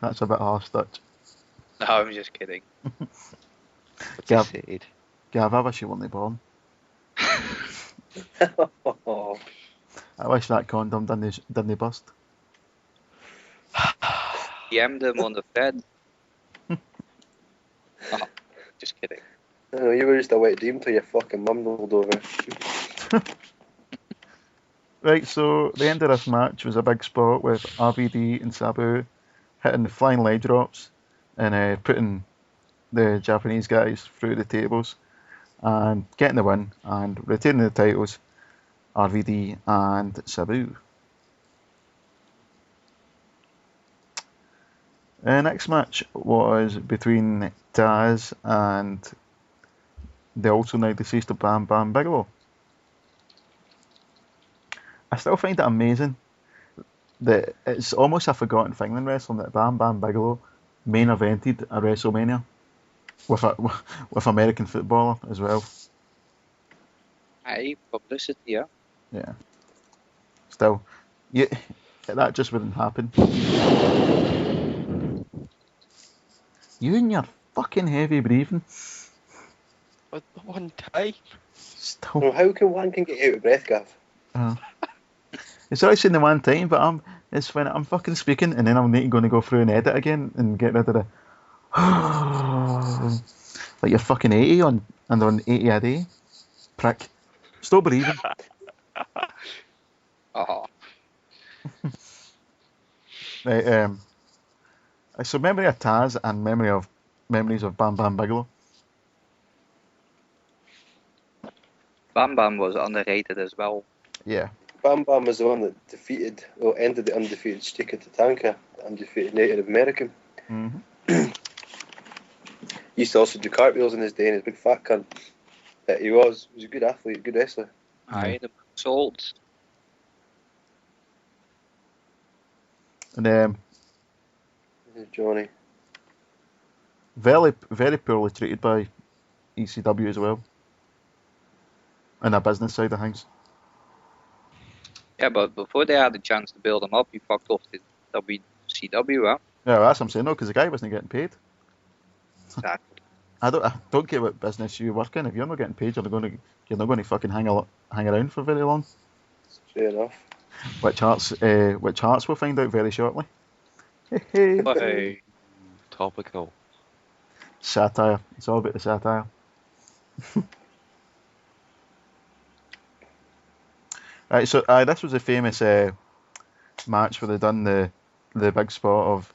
That's a bit harsh, touch. No, I'm just kidding. Gav, I wish you weren't born. I wish that condom didn't bust. DM'd him on the Fed. Oh, just kidding. No, you were just a wet dream till your fucking mum rolled over. Right, so the end of this match was a big spot with RVD and Sabu hitting the flying leg drops and putting the Japanese guys through the tables and getting the win and retaining the titles, RVD and Sabu. The next match was between Taz and the also now deceased Bam Bam Bigelow. I still find it amazing that it's almost a forgotten thing in wrestling that Bam Bam Bigelow main evented a WrestleMania with American footballer as well. Aye, publicity, yeah. Yeah. Still, that just wouldn't happen. You and your fucking heavy breathing. But one time. Still. Well, how can one can get out of breath, Gav? It's always saying the one time, but it's when I'm fucking speaking and then I'm going to go through and edit again and get rid of the like you're fucking 80 on 80 a day. Prick. Stop breathing. Oh. Right, so memory of Taz and memories of Bam Bam Bigelow. Bam Bam was underrated as well. Yeah. Bam Bam was the one that ended the undefeated streak of Tatanka, the undefeated Native American. Mm-hmm. He used to also do cartwheels in his day, and he's a big fat cunt. But he was a good athlete, a good wrestler. Aye, the salt. And There's Johnny. very, very poorly treated by ECW as well. On the business side of things. Yeah, but before they had the chance to build him up, he fucked off to WCW, huh? Yeah, that's what I'm saying, no, because the guy wasn't getting paid. Exactly. I don't care what business you work in. If you're not getting paid, you're not going to fucking hang around for very long. Fair enough. which Hearts we'll find out very shortly. Hey. Topical. Satire. It's all about the satire. Right, so this was a famous match where they done the big spot of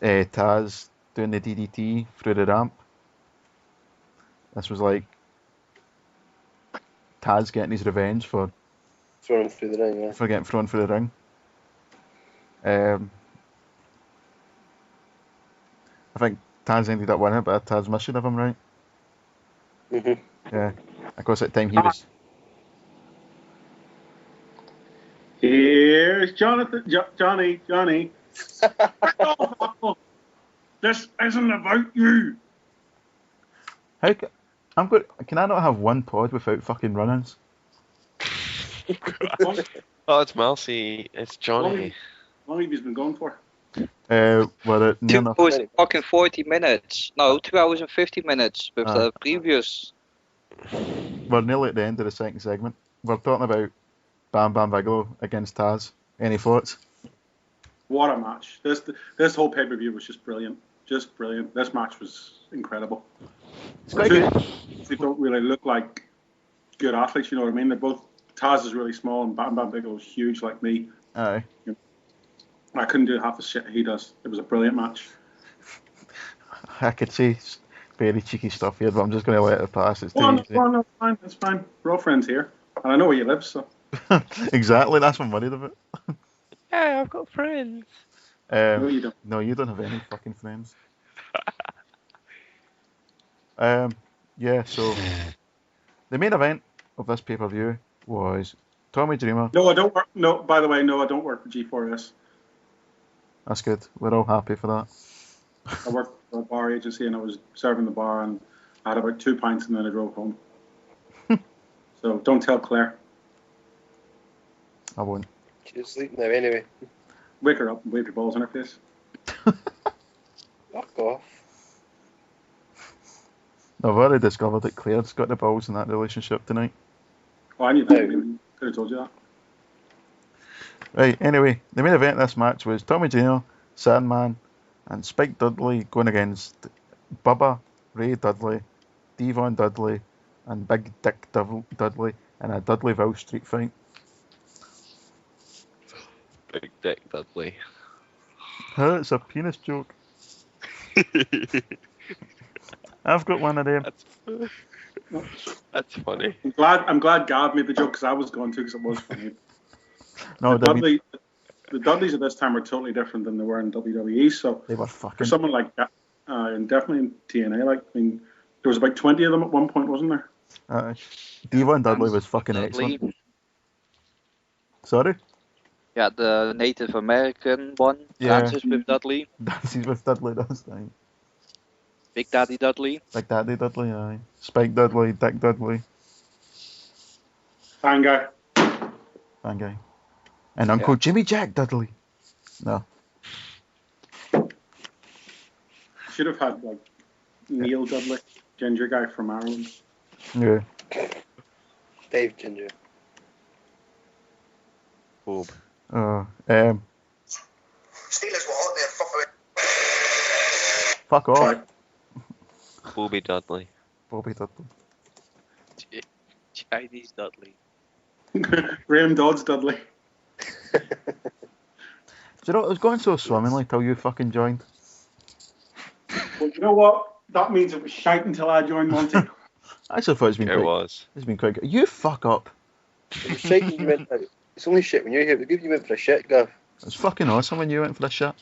Taz doing the DDT through the ramp. This was like Taz getting his revenge for Thrown through the ring, yeah. for getting thrown through the ring. I think Taz ended up winning, but a Taz mission of him, right? Mhm. Yeah. Of course, at the time he was. Here's Jonathan, Johnny. This isn't about you. Can I not have one pod without fucking run-ins? Oh, it's Marcy. It's Johnny. How long have you been going for? Were it near 2 enough? hours and fucking 40 minutes. No, 2 hours and 50 minutes with the previous. We're nearly at the end of the second segment. We're talking about Bam Bam Bigelow against Taz. Any thoughts? What a match! This whole pay-per-view was just brilliant. Just brilliant. This match was incredible. It's quite good. They don't really look like good athletes, you know what I mean? They're both. Taz is really small and Bam Bam Bigelow's huge like me. Aye. I couldn't do half the shit he does. It was a brilliant match. I could say very cheeky stuff here, but I'm just going to let it pass. It's too No, easy. no, fine. It's fine. We're all friends here. And I know where you live, so. Exactly, that's what I'm worried about. Yeah, I've got friends. No, you don't. No, you don't have any fucking friends. Yeah, so the main event of this pay-per-view was Tommy Dreamer. No, I don't work. No, by the way, no, I don't work for G4S. That's good. We're all happy for that. I worked for a bar agency and I was serving the bar and I had about 2 pints and then I drove home. So don't tell Claire. I won't. She's asleep now anyway. Wake her up and wave your balls in her face. Fuck off. I've already discovered that Claire's got the balls in that relationship tonight. Oh, I knew that. Could have told you that. Right, anyway, the main event of this match was Tommy Dreamer, Sandman, and Spike Dudley going against Bubba, Ray Dudley, Devon Dudley, and Big Dick Dudley in a Dudleyville street fight. Big Dick Dudley. It's a penis joke. I've got one of them. That's funny. I'm glad Gav made the joke because I was going to because it was funny. No, The Dudleys at this time are totally different than they were in WWE. So they were for fucking. someone like that, and definitely in TNA, like I mean, there was about 20 of them at one point, wasn't there? Devon Dudley was fucking Dudley. excellent. Sorry? Yeah, the Native American one. Yeah. Dances with Dudley. Dances with Dudley this time. Big Daddy Dudley. Big Daddy Dudley, aye. Spike Dudley, Dick Dudley, Fine guy. fan guy. And Uncle Jimmy Jack Dudley. No. Should have had like Neil Dudley, ginger guy from Ireland. Yeah. Dave Ginger. Bob. Steelers were hot there, fuck away. Fuck off. Sorry. Bobby Dudley. Bobby Dudley. Chinese Dudley. Graham Dodds Dudley. Do you know, it was going so swimmingly till you fucking joined. Well, you know what? That means it was shite until I joined Monty. I actually thought it's been It was. It's been quite good. You fuck up. It was shit when you went out. It's only shit when you're here. It was good you went for a shit, Gav. It's fucking awesome when you went for the shit.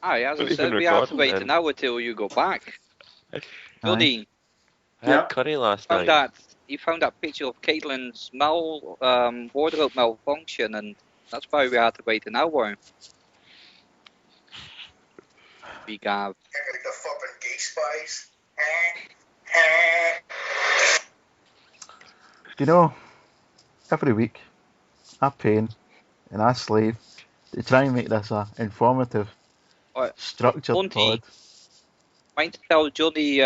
Aye, as I We've said, been we have to recording wait then. an hour till you go back. Johnny, I had curry last night. he found that picture of Caitlin's wardrobe malfunction, and that's why we had to wait an hour. We got Like the fucking gay spies. You know, every week I pain and I slave to try and make this a informative, structured Monty. pod. trying to tell Johnny.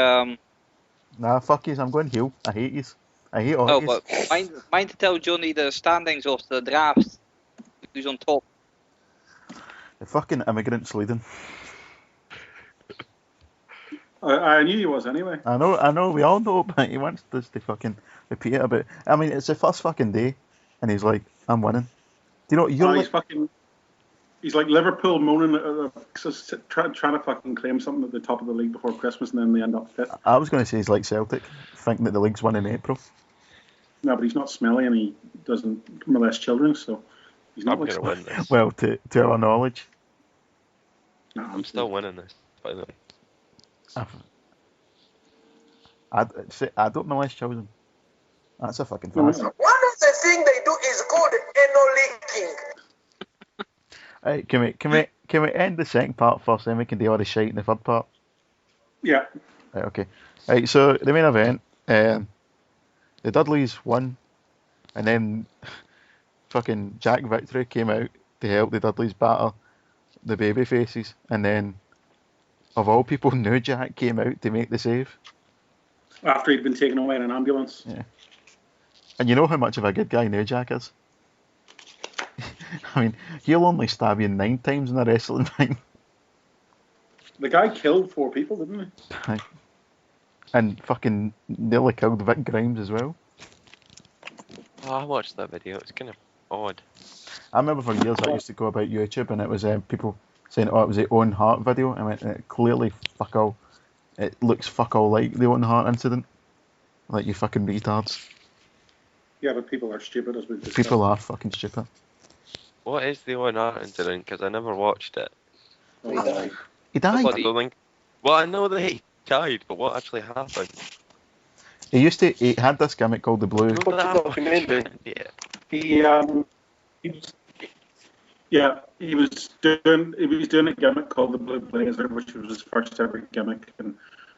Nah, fuck yous, I'm going heel. I hate yous. I hate all No, yous. but mind to tell Johnny the standings of the draft. Who's on top? The fucking immigrants leading. I knew he was anyway. I know, we all know, but he wants us to fucking repeat it a bit. I mean, it's the first fucking day, and he's like, I'm winning. Do you know, you're He's like Liverpool moaning, trying to fucking claim something at the top of the league before Christmas, and then they end up fifth. I was going to say he's like Celtic, thinking that the league's won in April. No, but he's not smelly, and he doesn't molest children, so he's not I'm like going to win this. Well, to our knowledge. No, I'm still winning this, by the way. I don't molest children. That's a fucking No, fact. One of the things they do is called anal leaking. Right, can we end the second part first, then we can do all the shite in the third part? Yeah. Right, okay. Right, so the main event, the Dudleys won, and then fucking Jack Victory came out to help the Dudleys batter the baby faces, and then of all people, New Jack came out to make the save. After he'd been taken away in an ambulance. Yeah. And you know how much of a good guy New Jack is? I mean, he'll only stab you 9 times in a wrestling ring. The guy killed 4 people, didn't he? And fucking nearly killed Vic Grimes as well. Oh, I watched that video. It's kind of odd. I remember for years I used to go about YouTube and it was people saying, oh, it was the Owen Hart video. I went, clearly fuck all. It looks fuck all like the Owen Hart incident. Like, you fucking retards. Yeah, but people are stupid, as we've discussed. People are fucking stupid. What is the Owen Hart incident? Because I never watched it. Oh, he died. He died. I don't think. Well, I know that he died, but what actually happened? He had this gimmick called the Blue. Remember that documentary? Yeah. He was doing a gimmick called the Blue Blazer, which was his first ever gimmick, and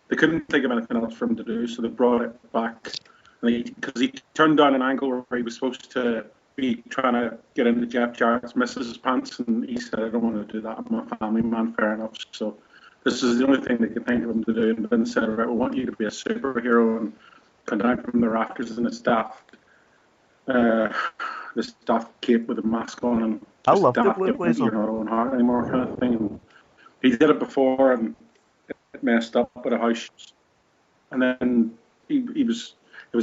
they couldn't think of anything else for him to do, so they brought it back. Because he turned down an angle where he was supposed to be trying to get into Jeff Jarrett's missus' pants, and he said, I don't want to do that, I'm a family man, fair enough. So this is the only thing they could think of him to do, and then said, right, we want you to be a superhero and come down from the rafters in the staff cape with a mask on, and I love the daft, Blue Blazer. You're not Owen Hart anymore kind of thing. And he did it before, and it messed up at a house, and then it was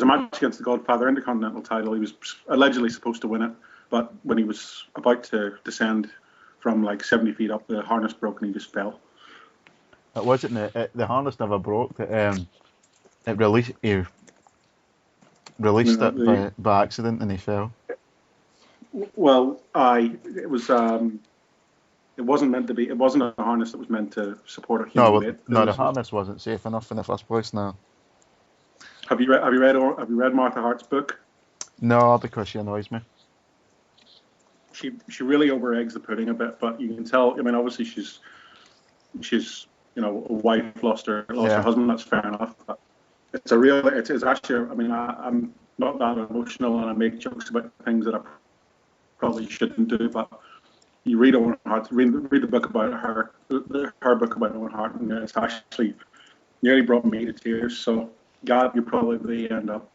a match against the Godfather Intercontinental title. He was allegedly supposed to win it, but when he was about to descend from like 70 feet up, the harness broke and he just fell. It wasn't the harness never broke. It released. He released it by accident and he fell. Well, it wasn't meant to be. It wasn't a harness that was meant to support a human weight. The harness wasn't safe enough in the first place. No. Have you read Martha Hart's book? No, because she annoys me. She really over eggs the pudding a bit, but you can tell. I mean, obviously she's a wife lost her husband. That's fair enough. But it's actually. I mean, I'm not that emotional, and I make jokes about things that I probably shouldn't do. But you read Owen Hart, read the book about her book about Owen Hart, and it's actually nearly brought me to tears. So, God, you probably end up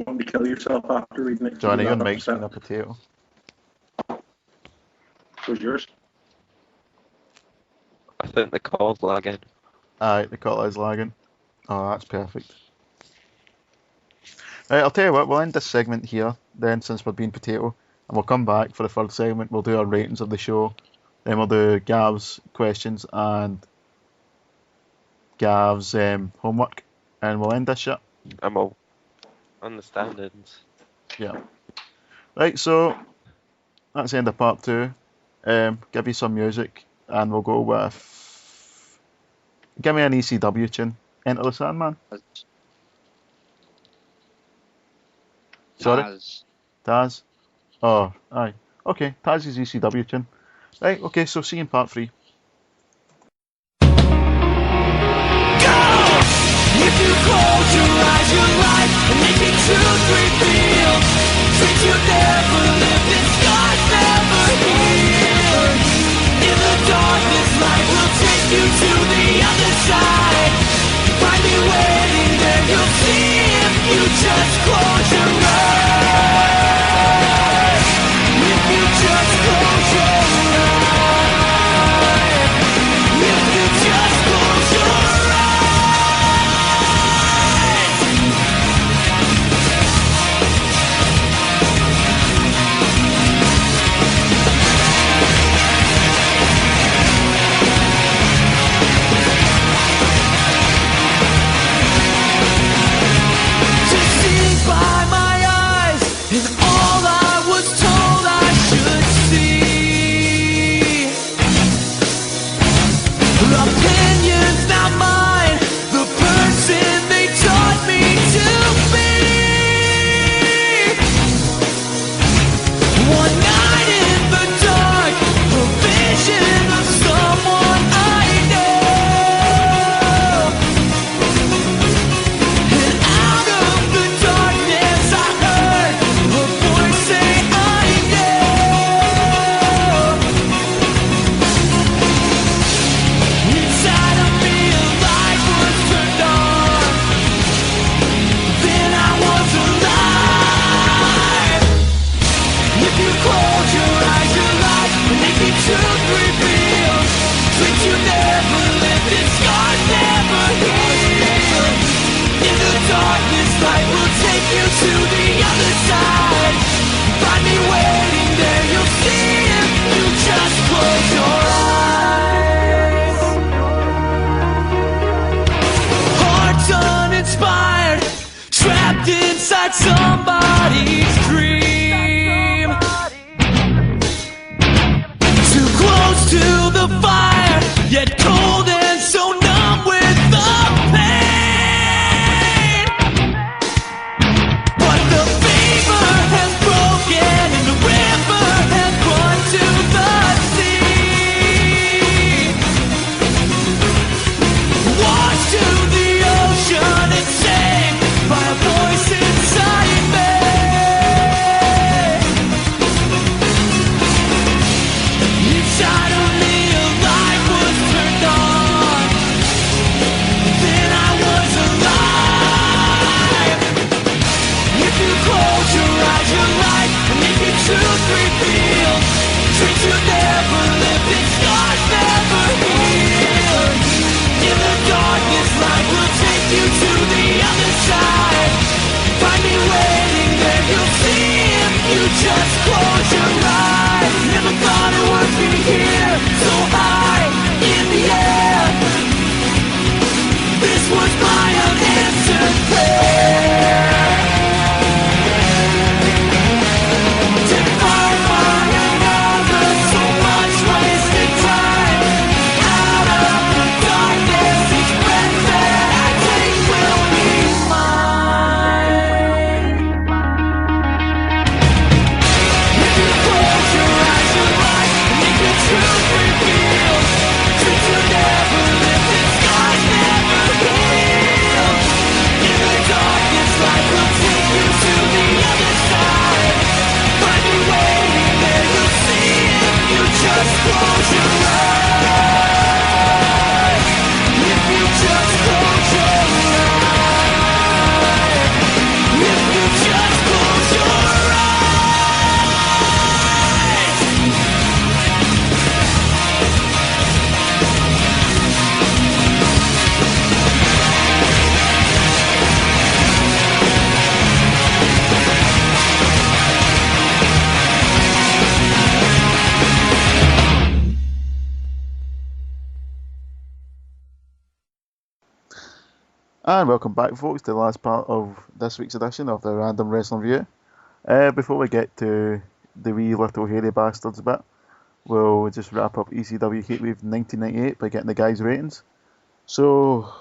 wanting to kill yourself after reading it. Johnny, your mic's been a potato. Where's yours? I think the call's lagging. Aye, the call is lagging. Oh, that's perfect. Right, I'll tell you what, we'll end this segment here then, since we're being potato, and we'll come back for the third segment. We'll do our ratings of the show, then we'll do Gav's questions and Gav's homework, and we'll end this shit. I'm all on the standings. Yeah. Right, so that's the end of part 2. Give you some music, and we'll go with... Give me an ECW tune. Enter the Sandman. Sorry? Taz. Oh, aye. Okay, Taz is ECW tune. Right, okay, so see you in part 3. If you close your eyes, your life, and make it 2, 3 feels. Since you never lived, and scars never heal. In the darkness, light will take you to the other side. Find me waiting there, you'll see if you just close your eyes. dead cold and so numb with the pain. But the fever has broken and the river has gone to the sea. Washed to the ocean and saved by a voice inside me. Inside of me a light was turned on. Then I was alive. If you close your eyes, you're light. And if you choose reveal, dreams you never lived and scars never heal. In the darkness, light will take you to the other side. Find me waiting there, you'll see if you just close your eyes. Never thought it would be here, so high in the air. This was my unanswered prayer. Too far from another, so much wasted time. Out of the darkness, each breath that I take will be mine. If you close your eyes, you're right, and if the truth reveals, dreams you never lived and scars never heal. In the darkness, light will take you to the other side. Find me waiting there, you'll see if you just close your eyes. If you just close your eyes. If you just close your eyes. And welcome back, folks, to the last part of this week's edition of the Random Wrestling Review. Before we get to the wee little hairy bastards bit, we'll just wrap up ECW Heatwave 1998 by getting the guys' ratings. So,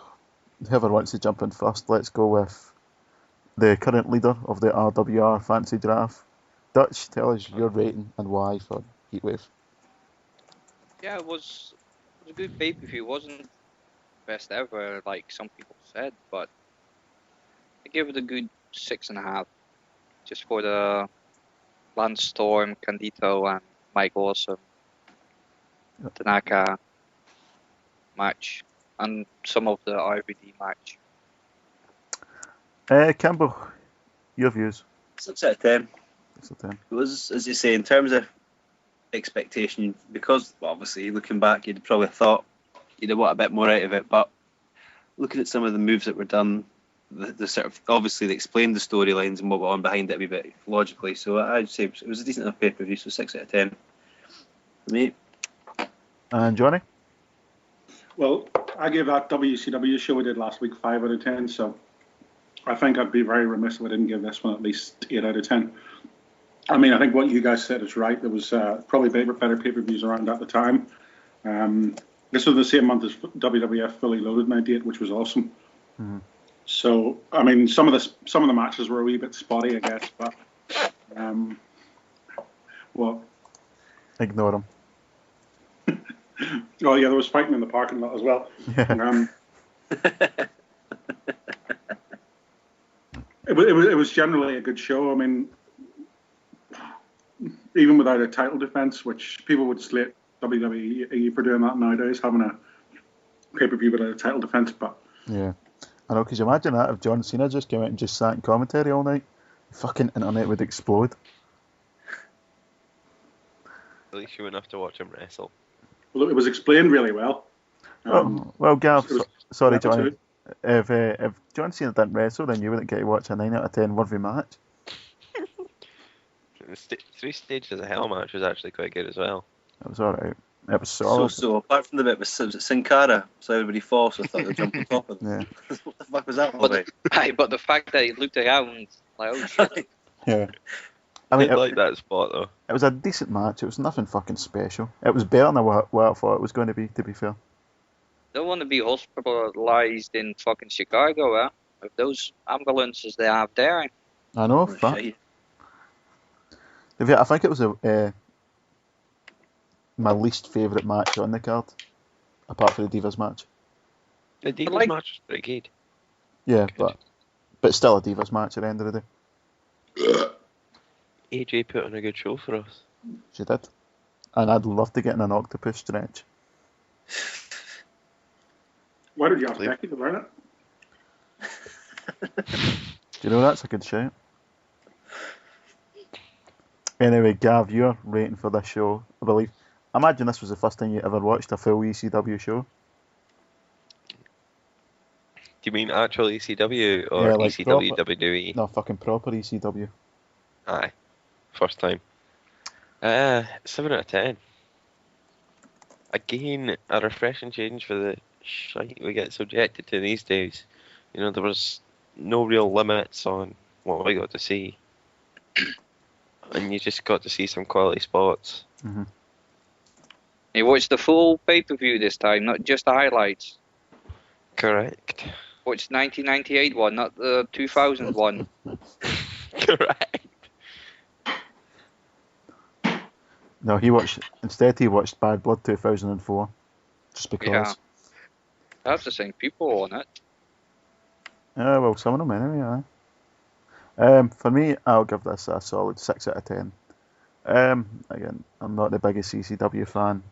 whoever wants to jump in first, let's go with the current leader of the RWR Fantasy Draft. Dutch, tell us your rating and why for Heatwave. Yeah, it was a good pay-per-view. It wasn't best ever, like some people said, but I gave it a good 6.5, just for the Lance Storm, Candido, and Mike Awesome, Tanaka match, and some of the RVD match. Campbell, your views. 6 out of 10. 6 out of 10. It was, as you say, in terms of expectation, because well, obviously looking back, you'd probably thought you'd want a bit more out of it, but looking at some of the moves that were done, the sort of obviously they explained the storylines and what went on behind it a wee bit logically. So I'd say it was a decent enough pay-per-view. So 6 out of 10 for me. And Johnny? Well, I gave that WCW show we did last week 5 out of 10. So I think I'd be very remiss if I didn't give this one at least 8 out of 10. I mean, I think what you guys said is right. There was probably better pay-per-views around at the time. This was the same month as WWF Fully Loaded 98, which was awesome. Mm-hmm. So, I mean, some of the matches were a wee bit spotty, I guess, but well, Ignore him. oh yeah, there was fighting in the parking lot as well. Yeah. It was generally a good show. I mean, even without a title defense, which people would slate WWE for doing that nowadays, having a pay-per-view without a title defense, but Yeah. I know, because you imagine that if John Cena just came out and just sat in commentary all night, the fucking internet would explode. At least you wouldn't have to watch him wrestle. well, it was explained really well. Well, Gav, it was sorry, episode. Johnny. If John Cena didn't wrestle, then you wouldn't get to watch a 9 out of 10 worthy match. The 3 stages of hell match was actually quite good as well. It was alright. It was solid. So apart from the bit with Sin Cara, so everybody falls, so I thought they'd jump on top of them. Yeah. What the fuck was that all But about? but the fact that he looked around, like, oh shit. Yeah. I I mean, did like that spot though. it was a decent match. It was nothing fucking special. It was better than what I thought it was going to be fair. Don't want to be hospitalized in fucking Chicago, with those ambulances they have there. I know, Oh, fuck. shite. I think it was my least favourite match on the card, apart from the Divas match. The Divas like- match was pretty good. Yeah, Good. but still a Divas match at the end of the day. AJ put on a good show for us. She did. And I'd love to get in an octopus stretch. Why did you ask Becky to learn it? Do you know that's a good shout? Anyway, Gav, you're rating for this show, I believe. I imagine this was the first time you ever watched a full ECW show. Do you mean actual ECW or Yeah, like ECW proper- WWE? No, fucking proper ECW. Aye. First time. 7 out of 10. Again, a refreshing change for the shite we get subjected to these days. You know, there was no real limits on what we got to see. And you just got to see some quality spots. Mm-hmm. You watched the full pay-per-view this time, not just the highlights. Correct. Watched 1998 one, not the 2000 one. Correct. No, he watched Bad Blood 2004. Just because. Yeah. That's the same people on it. Yeah, well, some of them anyway, aye. For me, I'll give this a solid 6 out of 10. Again, I'm not the biggest CCW fan.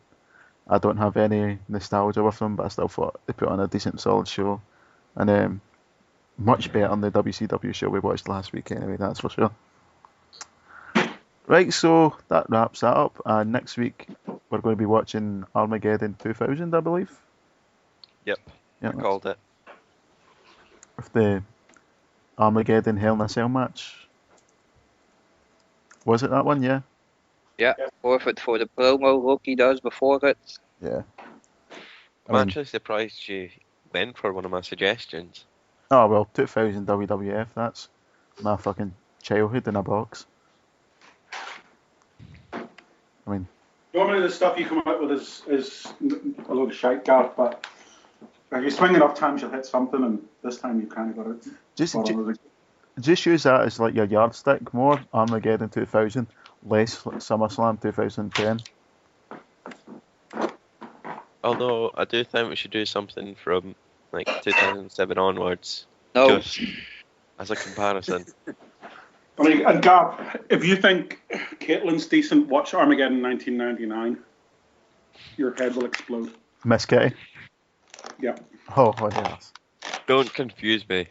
I don't have any nostalgia with them, but I still thought they put on a decent, solid show. And much better than the WCW show we watched last week anyway, that's for sure. Right, so that wraps that up. And next week, we're going to be watching Armageddon 2000, I believe. Yep. Yeah, I called it. with the Armageddon Hell in a Cell match. Was it that one? Yeah. Yeah, worth it for the promo Loki does before it. Yeah. I'm actually surprised you went for one of my suggestions. Oh well, 2000 WWF. That's my fucking childhood in a box. I mean, Normally the stuff you come out with is a load of shite, Gareth, but if you swing enough times you'll hit something, and this time you kind of got it. just use that as like your yardstick. More Armageddon 2000, less SummerSlam 2010. Although, I do think we should do something from like 2007 onwards. No. Just as a comparison. I mean, and Gab, if you think Caitlin's decent, watch Armageddon 1999. Your head will explode. Miss Kitty. Yeah. Oh yes. Don't confuse me.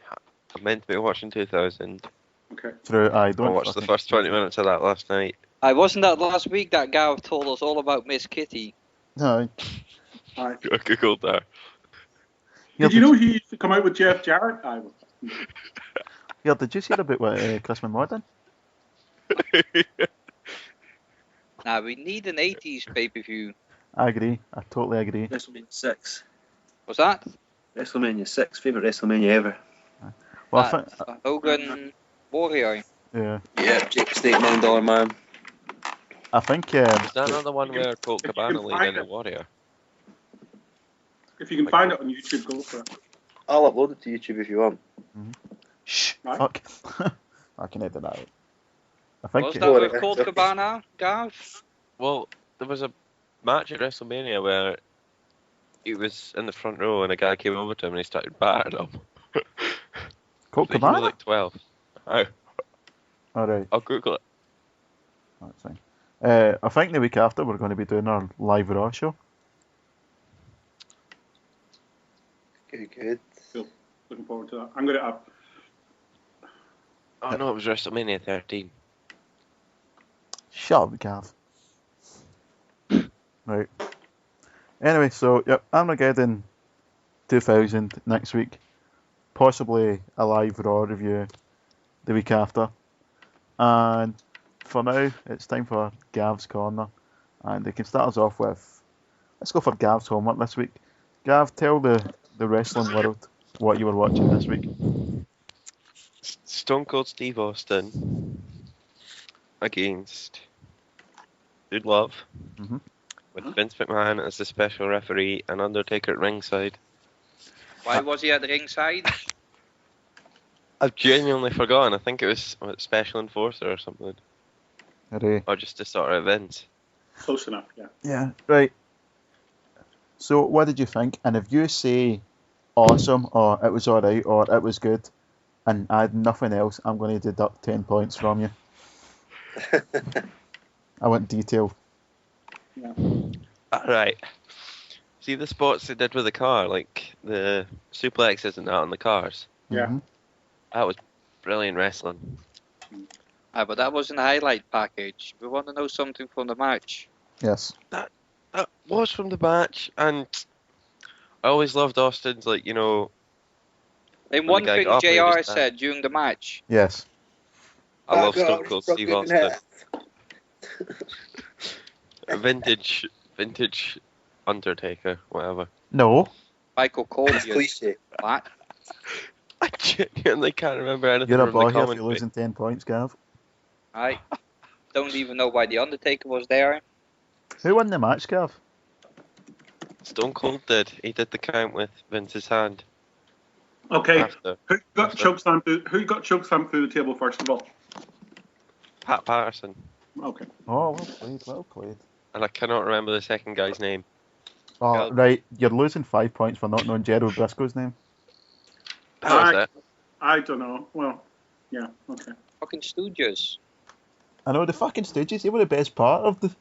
I meant to be watching 2000. Okay. True. I I don't. watched the first 20 minutes of that last night. I wasn't that last week that Gav told us all about Miss Kitty. No. Aye. I googled that. Did you know he used to come out with Jeff Jarrett? Yeah, did you hear about what Chris Modern? Now, we need an 80s pay-per-view. I agree. I totally agree. WrestleMania 6. What's that? WrestleMania 6. Favourite WrestleMania ever. Well, Hogan Warrior. yeah. Yeah, Jake the Snake $1 Million Man. I think. Is that not the one where Colt if you Cabana can laid find in a it. warrior? If you can find it on YouTube, go for it. I'll upload it to YouTube if you want. Shh. Right. Fuck. I can edit that out. I think. What's that with Colt Cabana, Gav? Well, there was a match at WrestleMania where he was in the front row and a guy came over to him and he started battering him. Colt I think he was Cabana. like 12. Oh, All right. I'll Google it. That's fine. I think the week after we're going to be doing our live Raw show. Good. Cool. Looking forward to that. I'm going to Oh no, it was WrestleMania 13. Shut up, Gav. Right. Anyway, so yep, Armageddon 2000 next week. Possibly a live Raw review the week after. And for now, it's time for Gav's Corner. And they can start us off with, let's go for Gav's homework this week. Gav, tell the wrestling world what you were watching this week. Stone Cold Steve Austin against Dude Love. Mhm. with Vince McMahon as the special referee and Undertaker at ringside. Why was he at the ringside? I've genuinely forgotten. I think it was special enforcer or something. Hooray. Or just a sort of event. Close enough, yeah. Yeah, right. So, what did you think? And if you say awesome, or it was alright, or it was good, and add nothing else, I'm going to deduct 10 points from you. I want detail. Yeah. Alright. See the spots they did with the car, like the suplexes and that on the cars? Yeah. Mhm. That was brilliant wrestling. But that wasn't a highlight package. We want to know something from the match. Yes. That was from the match, and I always loved Austin's, like, you know... And when one the guy thing got up and he JR just said during the match. Yes. I love Back Stone up, Cold struck Steve you in Austin. half. Vintage Undertaker, whatever. No. Michael Cole. It's cliche. What? I genuinely can't remember anything You're a from boy the here if you're commentary. losing 10 points, Gav. I don't even know why the Undertaker was there. Who won the match, Gav? Stone Cold did. He did the count with Vince's hand. Okay. After. Who got chokeslammed through the table first of all? Pat Patterson. Okay. Oh, well played, well played. And I cannot remember the second guy's name. Oh, Well- right, you're losing 5 points for not knowing Gerald Briscoe's name. That was it. I don't know. Well, yeah. Okay. Fucking Stooges. I know, the fucking Stooges, they were the best part of the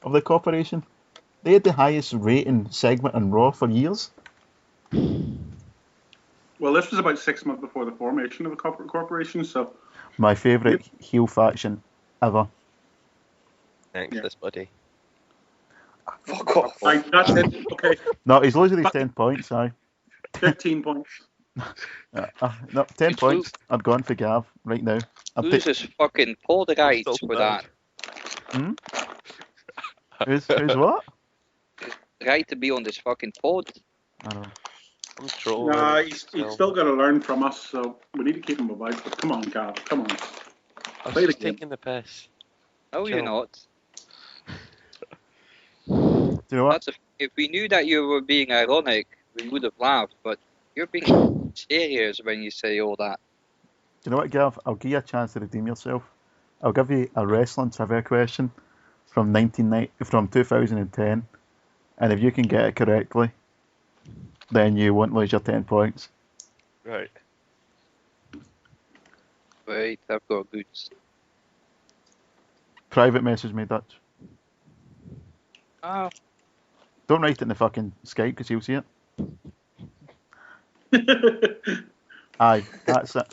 of the corporation. They had the highest rating segment on Raw for years. Well, this was about 6 months before the formation of the corporation, so My favourite heel faction ever. Thanks, Yeah. this buddy. Fuck off. that's it. Okay. No, he's losing his 10 points, aye. 15 points. No, 10 It's points. I've gone for Gav right now. I'll Who's this fucking poltergeist Still for bad. that? Who's what? Right to be on this fucking pod. I know. I'm trolling. Nah, he's still got to learn from us, so we need to keep him about. But come on, Gav. Come on. I was Play the just game. taking the piss. No, you're Chill. not. Do you know what? If we knew that you were being ironic, we would have laughed. But you're being serious when you say all that. Do you know what, Gav? I'll give you a chance to redeem yourself. I'll give you a wrestling trivia question from 2010, and if you can get it correctly, then you won't lose your 10 points. Right. Wait, I've got goods. Private message me, Dutch. Oh, Don't write it in the fucking Skype because you'll see it. Aye, that's it.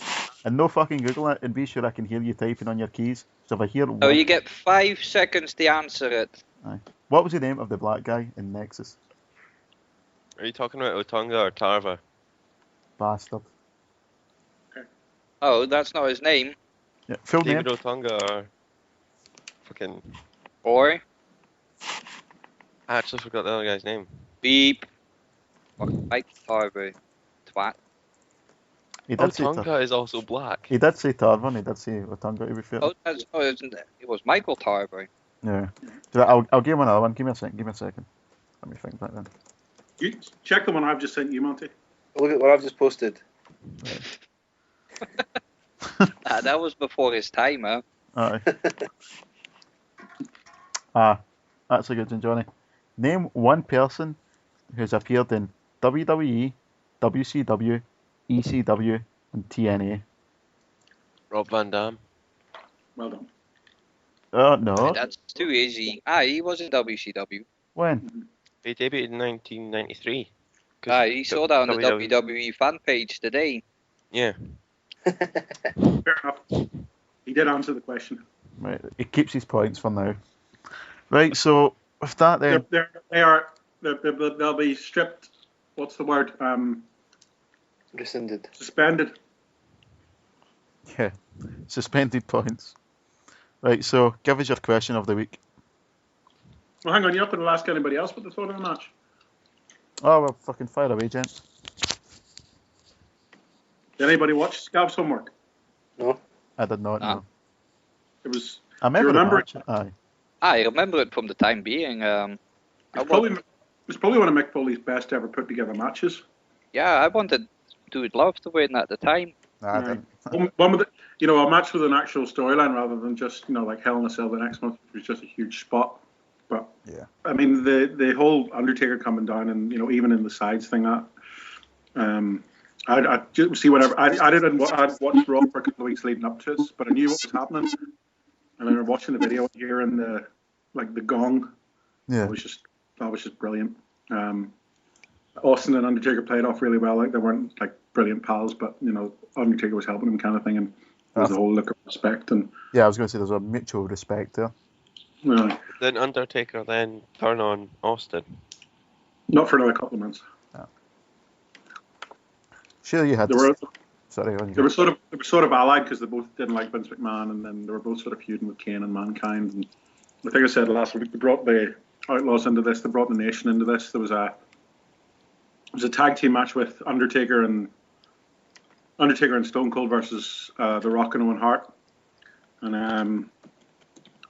And no fucking Google it, and be sure I can hear you typing on your keys. So if I hear oh, you get 5 seconds to answer it. what was the name of the black guy in Nexus? Are you talking about Otunga or Tarver? Bastard. Oh, that's not his name. Yeah, full David name. Otunga or... Fucking... Or I actually forgot the other guy's name. beep. Fucking Mike Tarver. Twat. He did say Otunga is also black. He did say Tarver, and he did say Otunga, to be fair. Oh, that's no, it was Michael Tarver. Yeah. So I'll give him another one. Give me a second. Let me think back then. You check the one I've just sent you, Monty. Look at what I've just posted. That was before his time, huh? Aye. That's a good one, Johnny. Name one person who's appeared in WWE, WCW, ECW, and TNA. Rob Van Dam. Well done. Oh, no. That's too easy. He was in WCW. When? He debuted in 1993. He saw that on the WWE fan page today. Yeah. Fair enough. He did answer the question. Right, he keeps his points for now. Right, so with that then, They'll be stripped. What's the word? Rescinded. Suspended. yeah, suspended points. Right, so give us your question of the week. Well, hang on. You're not going to ask anybody else what they thought of the match. Oh, well, fucking fire away, gents. Did anybody watch Scav's homework? No. I did not know. It was. I remember, remember the match. Aye. I remember it from the time being. It's probably one of Mick Foley's best ever put together matches. Yeah, I wanted Dude Love to win at the time. I Right. didn't. One with a match with an actual storyline rather than just like Hell in a Cell the next month, which was just a huge spot. But Yeah. I mean the whole Undertaker coming down and even in the sides thing that I just see whatever I'd watched Raw for a couple of weeks leading up to it, but I knew what was happening, and I was watching the video here and the gong. Yeah. That was just brilliant. Austin and Undertaker played off really well. Like they weren't like brilliant pals, but Undertaker was helping him kind of thing, and there was a whole look of respect and. Yeah, I was going to say there's a mutual respect there. Really. Then Undertaker then turn on Austin. Not for another couple of months. No. Sure, you had. Sorry, they were sort of allied because they both didn't like Vince McMahon, and then they were both sort of feuding with Kane and Mankind. And I think I said last week they brought the Outlaws into this. They brought the Nation into this. There was a tag team match with Undertaker and Stone Cold versus The Rock and Owen Hart, and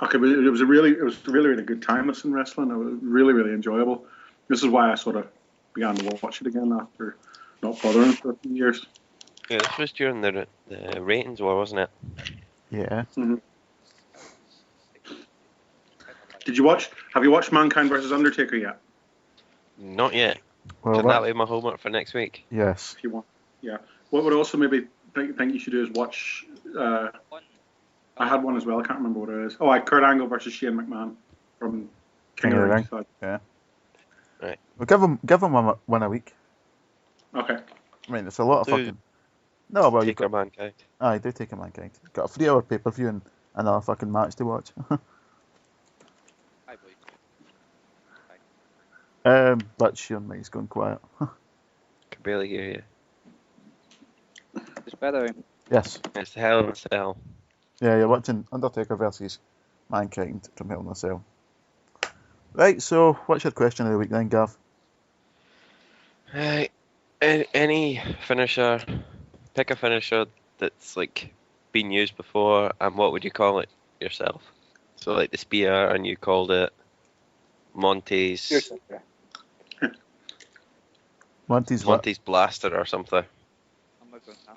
it was a really good time listening wrestling. It was really, really enjoyable. This is why I sort of began to watch it again after not bothering for a few years. Yeah, this was during the ratings war, wasn't it? Yeah. Mm-hmm. Have you watched Mankind versus Undertaker yet? Not yet. Well, Should that be my homework for next week? Yes. If you want, yeah. What would also maybe think you should do is watch. I had one as well. I can't remember what it is. Oh, Kurt Angle versus Shane McMahon from King of the Ring. Yeah. Right. Well, give them one a week. Okay. I mean, it's a lot of fucking. No, well, you've Taker got. Mankind. Aye, do take a Mankind. Got a 3-hour pay-per-view and another fucking match to watch. But Sean Mike's gone quiet. Can barely hear you. It's better. Yes. It's Hell in a Cell. Yeah, you're watching Undertaker versus Mankind from Hell in a Cell. Right, so what's your question of the week then, Gav? Any finisher, pick a finisher that's like been used before, and what would you call it yourself? So like the spear, and you called it Monty's Monty's Blaster or something.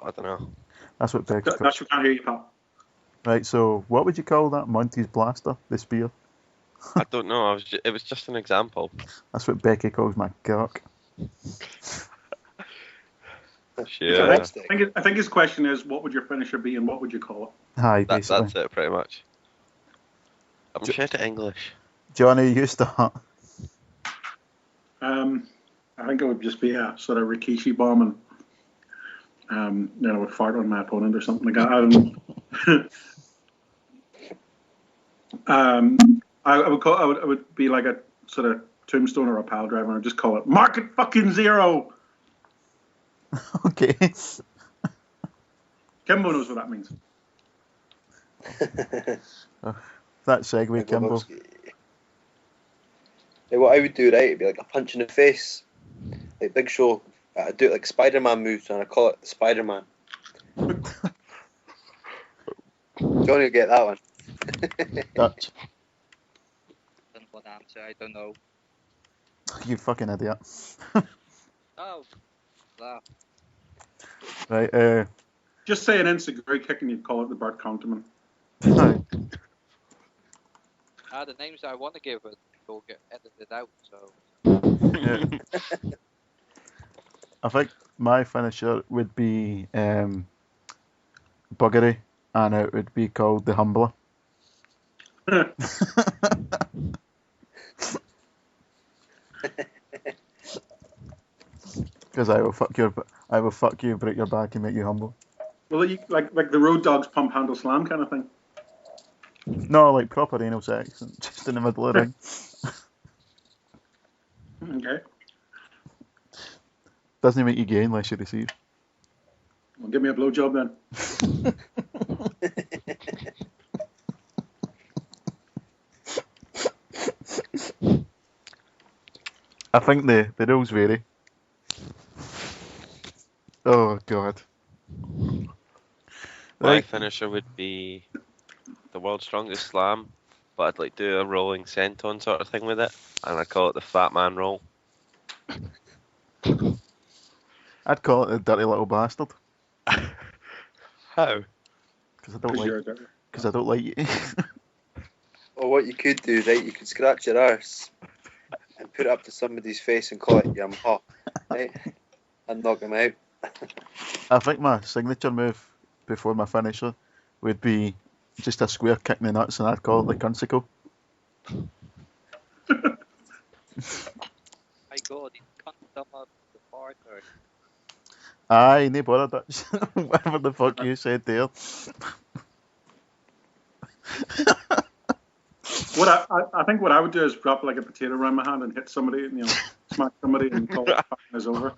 I don't know. That's what Becky. That's what can't hear you, pal. Right, so what would you call that? Monty's Blaster, the spear. I don't know. It was just an example. That's what Becky calls my cock. Sure. I think his question is, what would your finisher be, and what would you call it? Aye, That's basically. it, pretty much. I'm shit at English. Johnny, you start. I think it would just be a sort of Rikishi bomb and would fart on my opponent or something like that. I would be like a sort of tombstone or a pile driver, and I'd just call it Market fucking Zero. Okay. Kimbo knows what that means. That segue, Kimbo. Like what I would do, right, it'd be like a punch in the face. Like Big Show, I'd do it like Spider-Man moves, and I call it Spider-Man. Johnny will get that one. Dutch. What answer? I don't know. You fucking idiot. Oh, wow. Right, Just say an insecurity kick and you'd call it the Bart Compton. the names I want to give it will get edited out, so. Yeah. I think my finisher would be Buggery, and it would be called the Humbler. Because I will fuck you, break your back, and make you humble. Well, like the Road Dogs pump handle slam kind of thing. No, like proper anal sex, just in the middle of the ring. Okay. Doesn't make you gay unless you receive. Well, give me a blowjob then. I think the rules vary. Oh god. My Right. finisher would be the World's Strongest Slam, but I'd like do a rolling senton sort of thing with it, and I'd call it the Fat Man Roll. I'd call it the dirty little bastard How? because I don't Because like you're a dirty. because I don't like you. Or what you could do, right? You could scratch your arse and put it up to somebody's face and call it Yamaha, right? And knock him out. I think my signature move before my finisher would be just a square kick in the nuts, and I'd call it the Cunsicle. My God, he can't sum up the partner. Aye, no bother, Dutch. Whatever the fuck you said there. What I think what I would do is drop like a potato around my hand and hit somebody, and smack somebody and call it is over.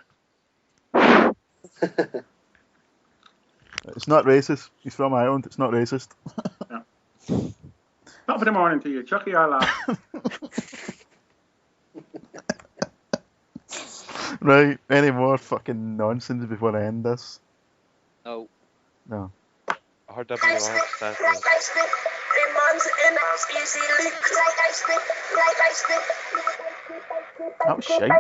It's not racist. He's from Ireland. It's not racist. Top of the morning to you, Chucky. I laugh. Right. Any more fucking nonsense before I end this? No. No. RWR stands for That was shite.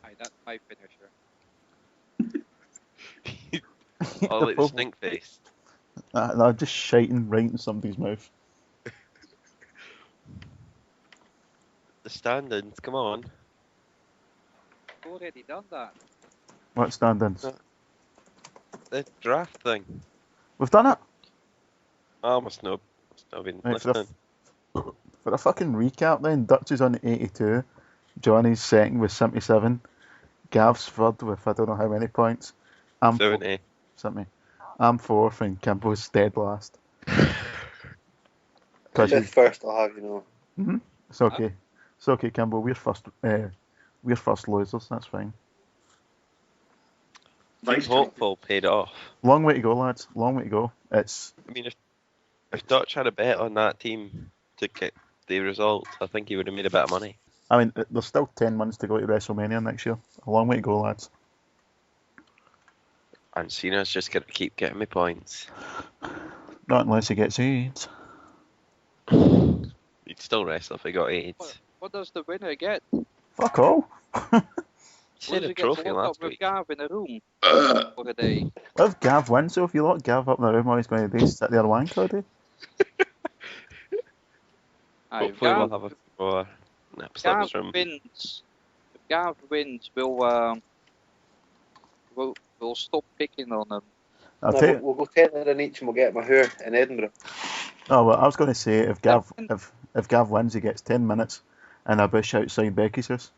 Aye, that's my finisher. oh, like the stink face. No, just shiting right in somebody's mouth. The stand-ins, come on. I've already done that. What stand-ins? No. The draft thing. We've done it. Oh, I must not have been Right, listening. For a fucking recap then, Dutch is on 82, Johnny's second with 77, Gav's third with I don't know how many points. I'm 70. I'm fourth and Kimball's dead last. Fifth first, I'll have It's okay. It's okay, Kimball. We're first losers. That's fine. Being hopeful paid off. Long way to go, lads. Long way to go. It's. I mean, if Dutch had a bet on that team to get the result, I think he would have made a bit of money. I mean, there's still 10 months to go to WrestleMania next year. A long way to go, lads. And Cena's just going to keep getting me points. Not unless he gets AIDS. He'd still wrestle if he got AIDS. What does the winner get? Fuck all. He had a trophy last with week. Gav in a room for a day. Well, if Gav wins, so if you lock Gav up in the room, all he's going to do is sit there wank all day. Aye, Hopefully Gav, we'll have a few more episodes from... wins. If Gav wins, we'll stop picking on him. We'll go 10 in each and we'll get Mahur in Edinburgh. Oh, well, I was going to say, if Gav wins, he gets 10 minutes and a bush outside Becky's house.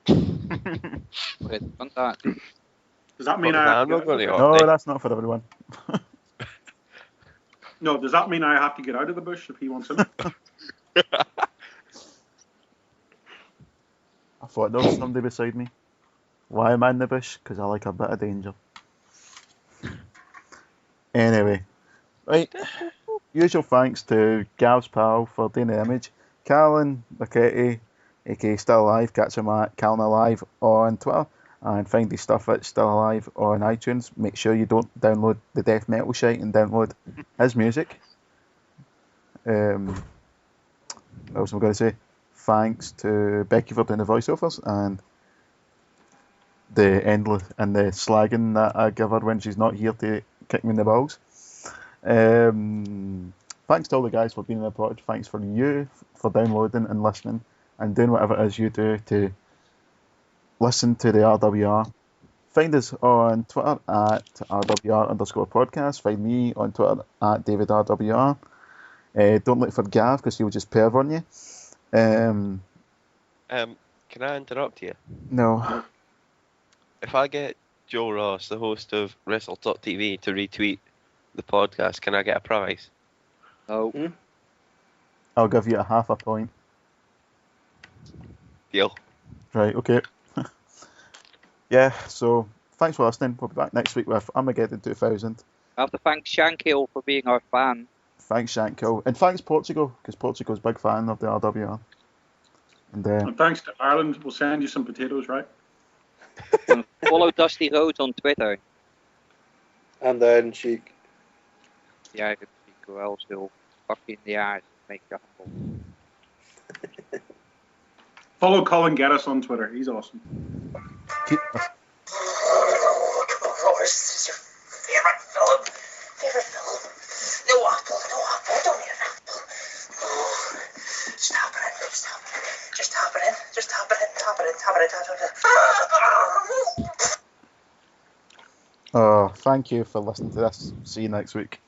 Already done that. Does that mean I'm not going to No, that's not for everyone. No, does that mean I have to get out of the bush if he wants in? I thought there was somebody beside me. Why am I in the bush? Because I like a bit of danger. Anyway, right. Usual thanks to Gav's pal for doing the image. Callan Bucchetti, aka Still Alive. Catch him at Callan Alive on Twitter. And find his stuff at Still Alive on iTunes. Make sure you don't download the death metal shite and download his music. What else am I going to say? Thanks to Becky for doing the voiceovers and the endless and the slagging that I give her when she's not here to kick me in the balls. Thanks to all the guys for being in the pod. Thanks for you for downloading and listening and doing whatever it is you do to listen to the RWR. Find us on Twitter at RWR_podcast. Find me on Twitter at DavidRWR. Don't look for Gav because he'll just perv on you. Can I interrupt you? No. If I get Joe Ross, the host of WrestleTalk.tv, to retweet the podcast, can I get a prize? No. I'll give you a half a point. Deal. Right, okay. Yeah, so thanks for listening. We'll be back next week with Armageddon 2000. I have to thank Shankill for being our fan. Thanks, Shankill. And thanks, Portugal, because Portugal's a big fan of the RWR. And And thanks to Ireland, we'll send you some potatoes, right? And follow Dusty Rhodes on Twitter. And the Iron Sheik. The Iron Sheik, who else will fuck you in the ass and make you humble. Follow Colin Geddes on Twitter. He's awesome. keep, What is your favorite film? Favorite film? No apple, I don't need an apple. Oh, just tap it in, just tap it in. Just tap it in, just tap it in, tap it in, tap it in, tap it in. oh, thank you for listening to this. See you next week.